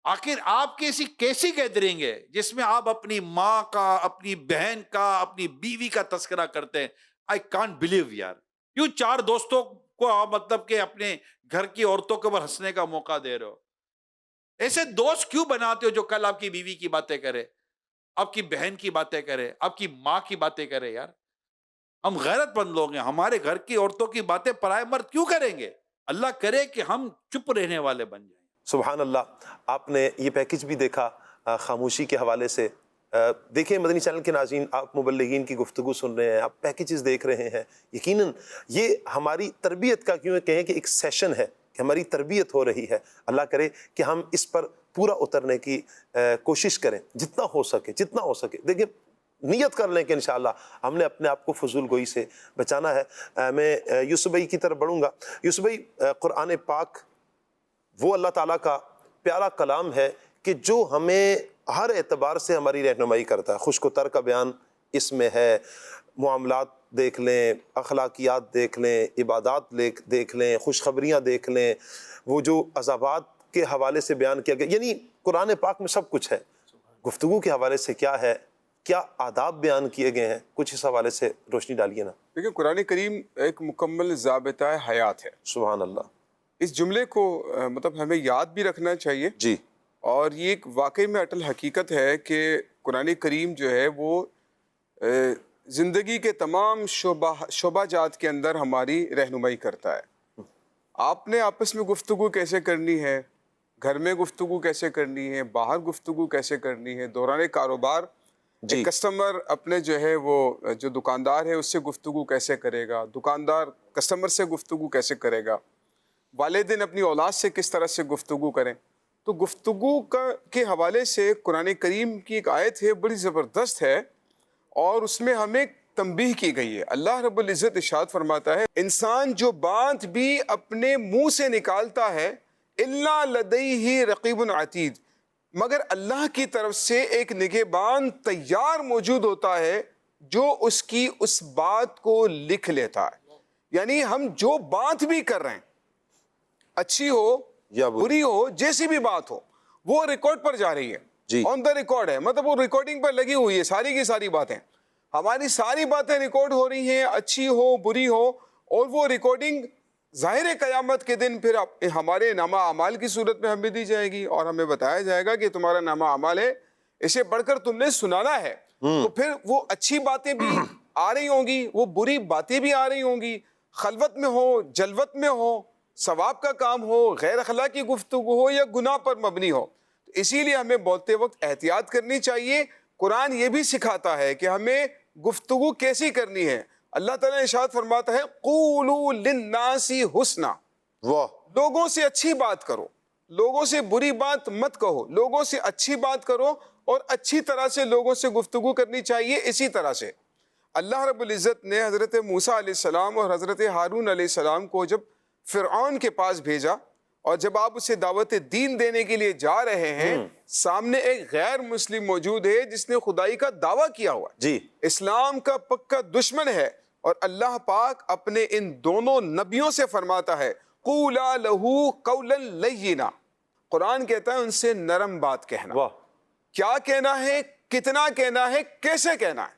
آخر آپ کی ایسی کیسی گیدرنگ ہے جس میں آپ اپنی ماں کا، اپنی بہن کا، اپنی بیوی کا تذکرہ کرتے ہیں؟ I can't believe یار، کیوں 4 دوستوں کو آپ مطلب کہ اپنے گھر کی عورتوں کے اوپر ہنسنے کا موقع دے رہے ہو؟ ایسے دوست کیوں بناتے ہو جو کل آپ کی بیوی کی باتیں کرے، آپ کی بہن کی باتیں کرے، آپ کی ماں کی باتیں کرے؟ یار ہم غیرت مند لوگ ہیں، ہمارے گھر کی عورتوں کی باتیں پرائے مرد کیوں کریں گے؟ اللہ کرے کہ ہم چپ رہنے والے بن جائیں۔ سبحان اللہ۔ آپ نے یہ پیکج بھی دیکھا خاموشی کے حوالے سے۔ دیکھیں مدنی چینل کے ناظرین، آپ مبلغین کی گفتگو سن رہے ہیں، آپ پیکیجز دیکھ رہے ہیں، یقیناً یہ ہماری تربیت کا کیوں کہیں کہ ایک سیشن ہے، کہ ہماری تربیت ہو رہی ہے۔ اللہ کرے کہ ہم اس پر پورا اترنے کی کوشش کریں جتنا ہو سکے، جتنا ہو سکے۔ دیکھیں نیت کر لیں کہ انشاءاللہ ہم نے اپنے آپ کو فضول گوئی سے بچانا ہے۔ میں یوسف بھائی کی طرف بڑھوں گا۔ یوسف بھائی، قرآن پاک وہ اللہ تعالیٰ کا پیارا کلام ہے کہ جو ہمیں ہر اعتبار سے ہماری رہنمائی کرتا ہے۔ خشک و تر کا بیان اس میں ہے، معاملات دیکھ لیں، اخلاقیات دیکھ لیں، عبادات دیکھ لیں، خوشخبریاں دیکھ لیں، وہ جو عذابات کے حوالے سے بیان کیا گیا، یعنی قرآن پاک میں سب کچھ ہے۔ گفتگو کے حوالے سے کیا ہے، کیا آداب بیان کیے گئے ہیں، کچھ اس حوالے سے روشنی ڈالیے نا۔ دیکھیں قرآن کریم ایک مکمل ضابطہ حیات ہے۔ سبحان اللہ۔ اس جملے کو مطلب ہمیں یاد بھی رکھنا چاہیے جی، اور یہ ایک واقعی میں اٹل حقیقت ہے کہ قرآن کریم جو ہے وہ زندگی کے تمام شعبہ جات کے اندر ہماری رہنمائی کرتا ہے. آپ نے آپس میں گفتگو کیسے کرنی ہے، گھر میں گفتگو کیسے کرنی ہے، باہر گفتگو کیسے کرنی ہے، دوران کاروبار جی. کسٹمر اپنے جو ہے وہ جو دکاندار ہے اس سے گفتگو کیسے کرے گا، دکاندار کسٹمر سے گفتگو کیسے کرے گا، والدین اپنی اولاد سے کس طرح سے گفتگو کریں. تو گفتگو کے حوالے سے قرآن کریم کی ایک آیت ہے، بڑی زبردست ہے اور اس میں ہمیں تنبیہ کی گئی ہے. اللہ رب العزت ارشاد فرماتا ہے انسان جو بات بھی اپنے منہ سے نکالتا ہے الا لدیہ رقیب عتید، مگر اللہ کی طرف سے ایک نگہبان تیار موجود ہوتا ہے جو اس کی اس بات کو لکھ لیتا ہے. یعنی ہم جو بات بھی کر رہے ہیں، اچھی ہو یا بری ہو، جیسی بھی بات ہو، وہ ریکارڈ پر جا رہی ہے، آن دا ریکارڈ ہے، مطلب وہ ریکارڈنگ پر لگی ہوئی ہے. ساری کی ساری باتیں، ہماری ساری باتیں ریکارڈ ہو رہی ہیں، اچھی ہو بری ہو، اور وہ ریکارڈنگ ظاہر قیامت کے دن پھر ہمارے نامہ اعمال کی صورت میں ہمیں دی جائے گی اور ہمیں بتایا جائے گا کہ تمہارا نامہ اعمال ہے، اسے پڑھ کر تم نے سنانا ہے. تو پھر وہ اچھی باتیں بھی آ رہی ہوں گی، وہ بری باتیں بھی آ رہی ہوں گی، خلوت میں ہو، جلوت میں ہو، ثواب کا کام ہو، غیر اخلاقی گفتگو ہو یا گناہ پر مبنی ہو. اسی لیے ہمیں بولتے وقت احتیاط کرنی چاہیے. قرآن یہ بھی سکھاتا ہے کہ ہمیں گفتگو کیسی کرنی ہے. اللہ تعالیٰ ارشاد فرماتا ہے قولوا للناس حسنا، لوگوں سے اچھی بات کرو، لوگوں سے بری بات مت کہو، لوگوں سے اچھی بات کرو اور اچھی طرح سے لوگوں سے گفتگو کرنی چاہیے. اسی طرح سے اللہ رب العزت نے حضرت موسیٰ علیہ السلام اور حضرت ہارون علیہ السلام کو جب فرعون کے پاس بھیجا اور جب آپ اسے دعوت دین دینے کے لیے جا رہے ہیں، سامنے ایک غیر مسلم موجود ہے جس نے خدائی کا دعویٰ کیا ہوا ہے، اسلام کا پکا دشمن ہے، اور اللہ پاک اپنے ان دونوں نبیوں سے فرماتا ہے قولا لہو قولا لینا. قرآن کہتا ہے ان سے نرم بات کہنا. کیا کہنا ہے، کتنا کہنا ہے، کیسے کہنا ہے.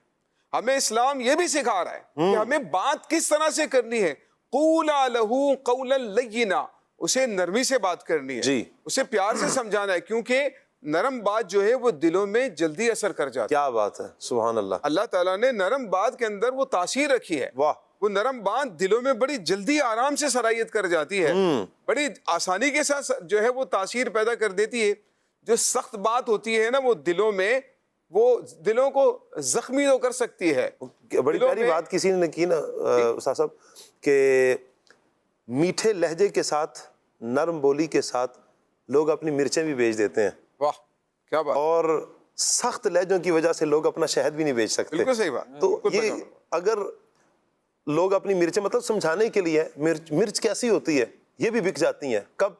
ہمیں اسلام یہ بھی سکھا رہا ہے کہ ہمیں بات کس طرح سے کرنی ہے. قولا لہو قولا لینا، اسے نرمی سے بات کرنی ہے، اسے پیار سے سمجھانا ہے، کیونکہ نرم بات جو ہے وہ دلوں میں جلدی اثر کر جاتی ہے. کیا بات ہے، سبحان اللہ. اللہ تعالیٰ نے نرم بات کے اندر وہ تاثیر رکھی ہے. وہ نرم بات دلوں میں بڑی جلدی آرام سے سرایت کر جاتی ہے، بڑی آسانی کے ساتھ جو ہے وہ تاثیر پیدا کر دیتی ہے. جو سخت بات ہوتی ہے نا، وہ دلوں کو زخمی تو کر سکتی ہے. بڑی پیاری بات کسی نے کی نا استاد صاحب کہ میٹھے لہجے کے ساتھ، نرم بولی کے ساتھ لوگ اپنی مرچیں بھی بیچ دیتے ہیں. واہ کیا بات. اور سخت لہجوں کی وجہ سے لوگ اپنا شہد بھی نہیں بیچ سکتے. بالکل صحیح بات. تو یہ اگر لوگ اپنی مرچیں مطلب سمجھانے کے لیے مرچ کیسی ہوتی ہے یہ بھی بک جاتی ہیں. کب؟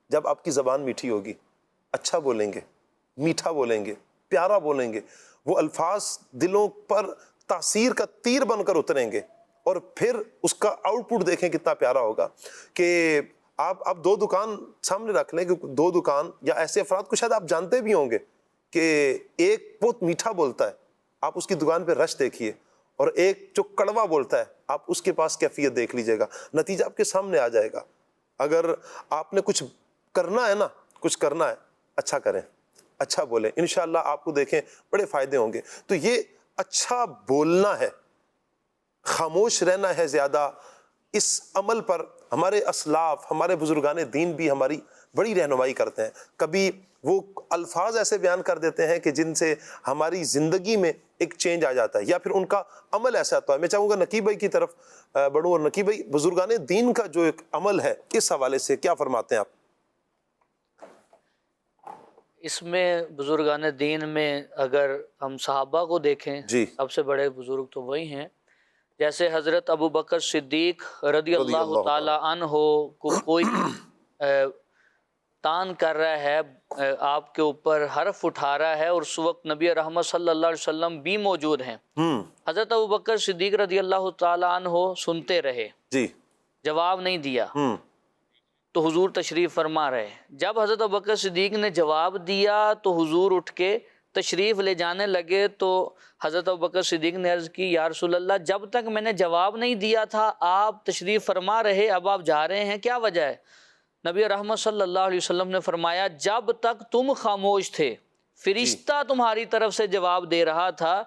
جب آپ کی زبان میٹھی ہوگی، اچھا بولیں گے، میٹھا بولیں گے، پیارا بولیں گے، وہ الفاظ دلوں پر تاثیر کا تیر بن کر اتریں گے، اور پھر اس کا آؤٹ پٹ دیکھیں کتنا پیارا ہوگا. کہ آپ دو دکان سامنے رکھ لیں کہ دو دکان یا ایسے افراد کو شاید آپ جانتے بھی ہوں گے کہ ایک بہت میٹھا بولتا ہے، آپ اس کی دکان پہ رش دیکھیے، اور ایک جو کڑوا بولتا ہے آپ اس کے پاس کیفیت دیکھ لیجئے گا، نتیجہ آپ کے سامنے آ جائے گا. اگر آپ نے کچھ کرنا ہے نا، کچھ کرنا ہے، اچھا کریں، اچھا بولیں، انشاءاللہ آپ کو دیکھیں بڑے فائدے ہوں گے. تو یہ اچھا بولنا ہے، خاموش رہنا ہے زیادہ. اس عمل پر ہمارے اسلاف، ہمارے بزرگان دین بھی ہماری بڑی رہنمائی کرتے ہیں. کبھی وہ الفاظ ایسے بیان کر دیتے ہیں کہ جن سے ہماری زندگی میں ایک چینج آ جاتا ہے، یا پھر ان کا عمل ایسا ہوتا ہے. میں چاہوں گا نقیب بھائی کی طرف بڑھوں، اور نقیب بھائی بزرگان دین کا جو ایک عمل ہے اس حوالے سے کیا فرماتے ہیں آپ؟ اس میں بزرگان دین میں اگر ہم صحابہ کو دیکھیں، سب سے بڑے بزرگ تو وہی ہیں. جیسے حضرت ابو بکر صدیق رضی اللہ تعالی عنہ کو کوئی تان کر رہا ہے، آپ کے اوپر حرف اٹھا رہا ہے، اور اس وقت نبی رحمت صلی اللہ علیہ وسلم بھی موجود ہیں. حضرت ابو بکر صدیق رضی اللہ تعالی عنہ سنتے رہے، جواب نہیں دیا. تو حضور تشریف فرما رہے. جب حضرت ابوبکر صدیق نے جواب دیا تو حضور اٹھ کے تشریف لے جانے لگے. تو حضرت ابوبکر صدیق نے عرض کی یا رسول اللہ جب تک میں نے جواب نہیں دیا تھا آپ تشریف فرما رہے، اب آپ جا رہے ہیں، کیا وجہ ہے؟ نبی رحمت صلی اللہ علیہ وسلم نے فرمایا جب تک تم خاموش تھے فرشتہ تمہاری طرف سے جواب دے رہا تھا،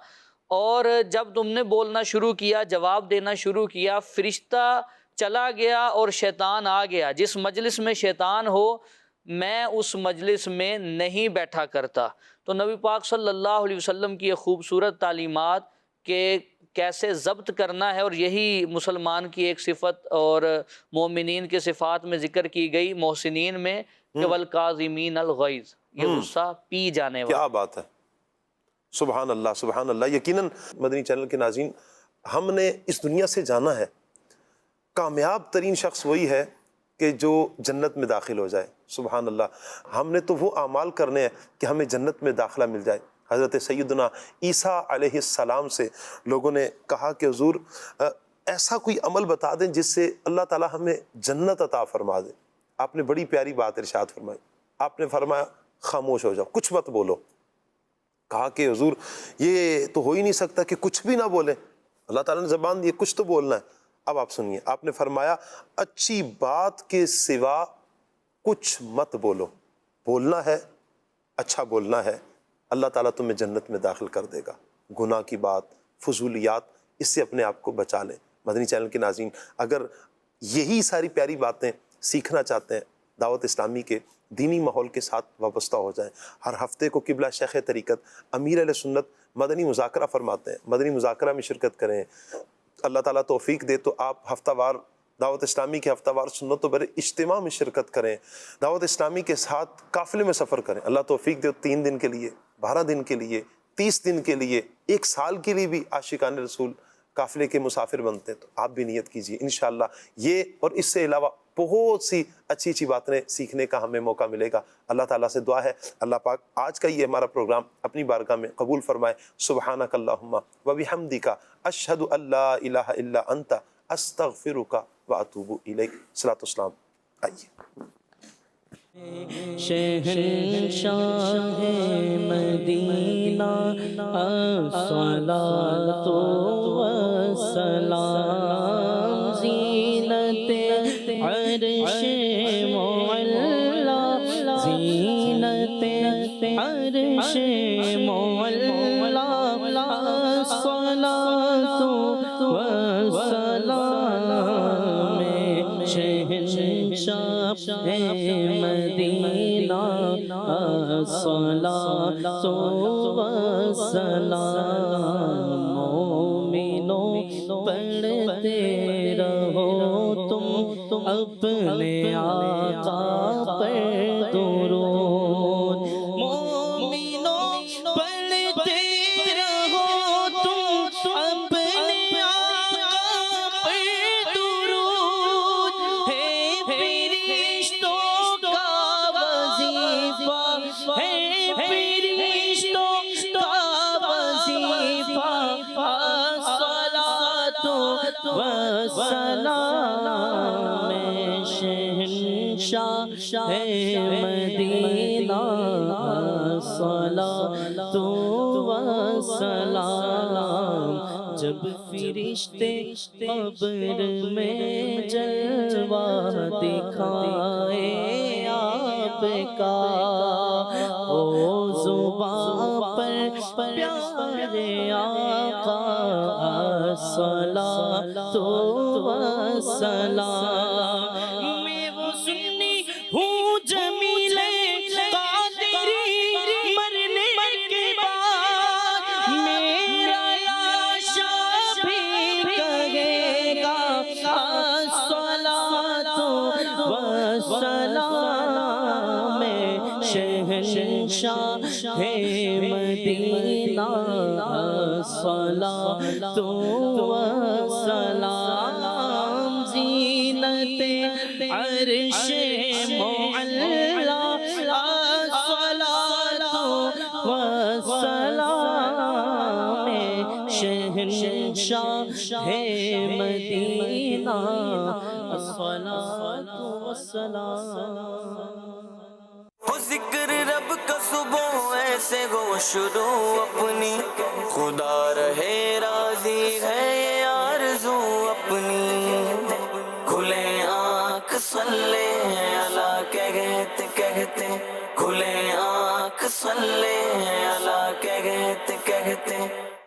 اور جب تم نے بولنا شروع کیا، جواب دینا شروع کیا، فرشتہ چلا گیا اور شیطان آ گیا۔ جس مجلس میں شیطان ہو میں اس مجلس میں نہیں بیٹھا کرتا۔ تو نبی پاک صلی اللہ علیہ وسلم کی یہ خوبصورت تعلیمات کہ کیسے ضبط کرنا ہے، اور یہی مسلمان کی ایک صفت اور مومنین کے صفات میں ذکر کی گئی، محسنین میں کہ والکاظمین الغیظ، یہ غصہ پی جانے والا۔ کیا بات ہے، سبحان اللہ سبحان اللہ۔ یقیناً مدنی چینل کے ناظرین، ہم نے اس دنیا سے جانا ہے کامیاب ترین شخص وہی ہے کہ جو جنت میں داخل ہو جائے۔ سبحان اللہ، ہم نے تو وہ اعمال کرنے ہیں کہ ہمیں جنت میں داخلہ مل جائے۔ حضرت سیدنا عیسیٰ علیہ السلام سے لوگوں نے کہا کہ حضور ایسا کوئی عمل بتا دیں جس سے اللہ تعالیٰ ہمیں جنت عطا فرما دے۔ آپ نے بڑی پیاری بات ارشاد فرمائی، آپ نے فرمایا خاموش ہو جاؤ، کچھ مت بولو۔ کہا کہ حضور یہ تو ہو ہی نہیں سکتا کہ کچھ بھی نہ بولیں، اللہ تعالیٰ نے زبان دی، کچھ تو بولنا ہے۔ اب آپ سنیے، آپ نے فرمایا اچھی بات کے سوا کچھ مت بولو، بولنا ہے، اچھا بولنا ہے، اللہ تعالیٰ تمہیں جنت میں داخل کر دے گا۔ گناہ کی بات، فضولیات، اس سے اپنے آپ کو بچا لیں۔ مدنی چینل کے ناظرین، اگر یہی ساری پیاری باتیں سیکھنا چاہتے ہیں، دعوت اسلامی کے دینی ماحول کے ساتھ وابستہ ہو جائیں۔ ہر ہفتے کو قبلہ شیخ طریقت امیر اہل سنت مدنی مذاکرہ فرماتے ہیں، مدنی مذاکرہ میں شرکت کریں۔ اللہ تعالیٰ توفیق دے تو آپ ہفتہ وار دعوت اسلامی کے ہفتہ وار سنت و برے اجتماع میں شرکت کریں، دعوت اسلامی کے ساتھ قافلے میں سفر کریں۔ اللہ توفیق دے 3 دن کے لیے، 12 دن کے لیے، 30 دن کے لیے، 1 سال کے لیے بھی عاشقان رسول قافلے کے مسافر بنتے ہیں، تو آپ بھی نیت کیجیے انشاءاللہ۔ یہ اور اس سے علاوہ بہت سی اچھی اچھی باتیں سیکھنے کا ہمیں موقع ملے گا۔ اللہ تعالیٰ سے دعا ہے اللہ پاک آج کا یہ ہمارا پروگرام اپنی بارگاہ میں قبول فرمائے۔ سبحانک اللہم و بحمدک اشہد ان لا الہ الا انت استغفرک و اتوب الیک۔ صلاۃ والسلام۔ آئیے۔ شہنشاہ مدینہ الصلاۃ والسلام، زینت عرش معلا، زینت عرش معلا، الصلاۃ والسلام، شہنشاہ مدینہ الصلاۃ والسلام، مومنوں پڑھتے رہو تم اپنے آقا پر درود، مومنوں پڑھتے رہو تم اپنے آقا پر درود، ہے فرشتوں کا وظیفہ، ہے فرشتوں کا وظیفہ، الصلاۃ والسلام، شہنشاہ مدینہ الصلاۃ والسلام، جب فرشتے قبر میں جلوہ دکھائے آپ کا، او زباں پر پیارے آقا الصلاۃ والسلام، میں وہ سنی ہوں جمیل قادری، مرنے کے بعد میرا لاشا بھی کہے گا الصلاۃ والسلام، شہنشاہ مدینہ الصلاۃ والسلام، زینت عرش معلا، الصلاۃ والسلام، شہنشاہ مدینہ الصلاۃ والسلام۔ ہو ذکر رب کا صبح ایسے گو شروع اپنی، خدا رہے راضی ہے یہ آرزو اپنی، کھلے آنکھ صلی علی کہتے کہتے کھلے آنکھ صلی اللہ کہتے کہتے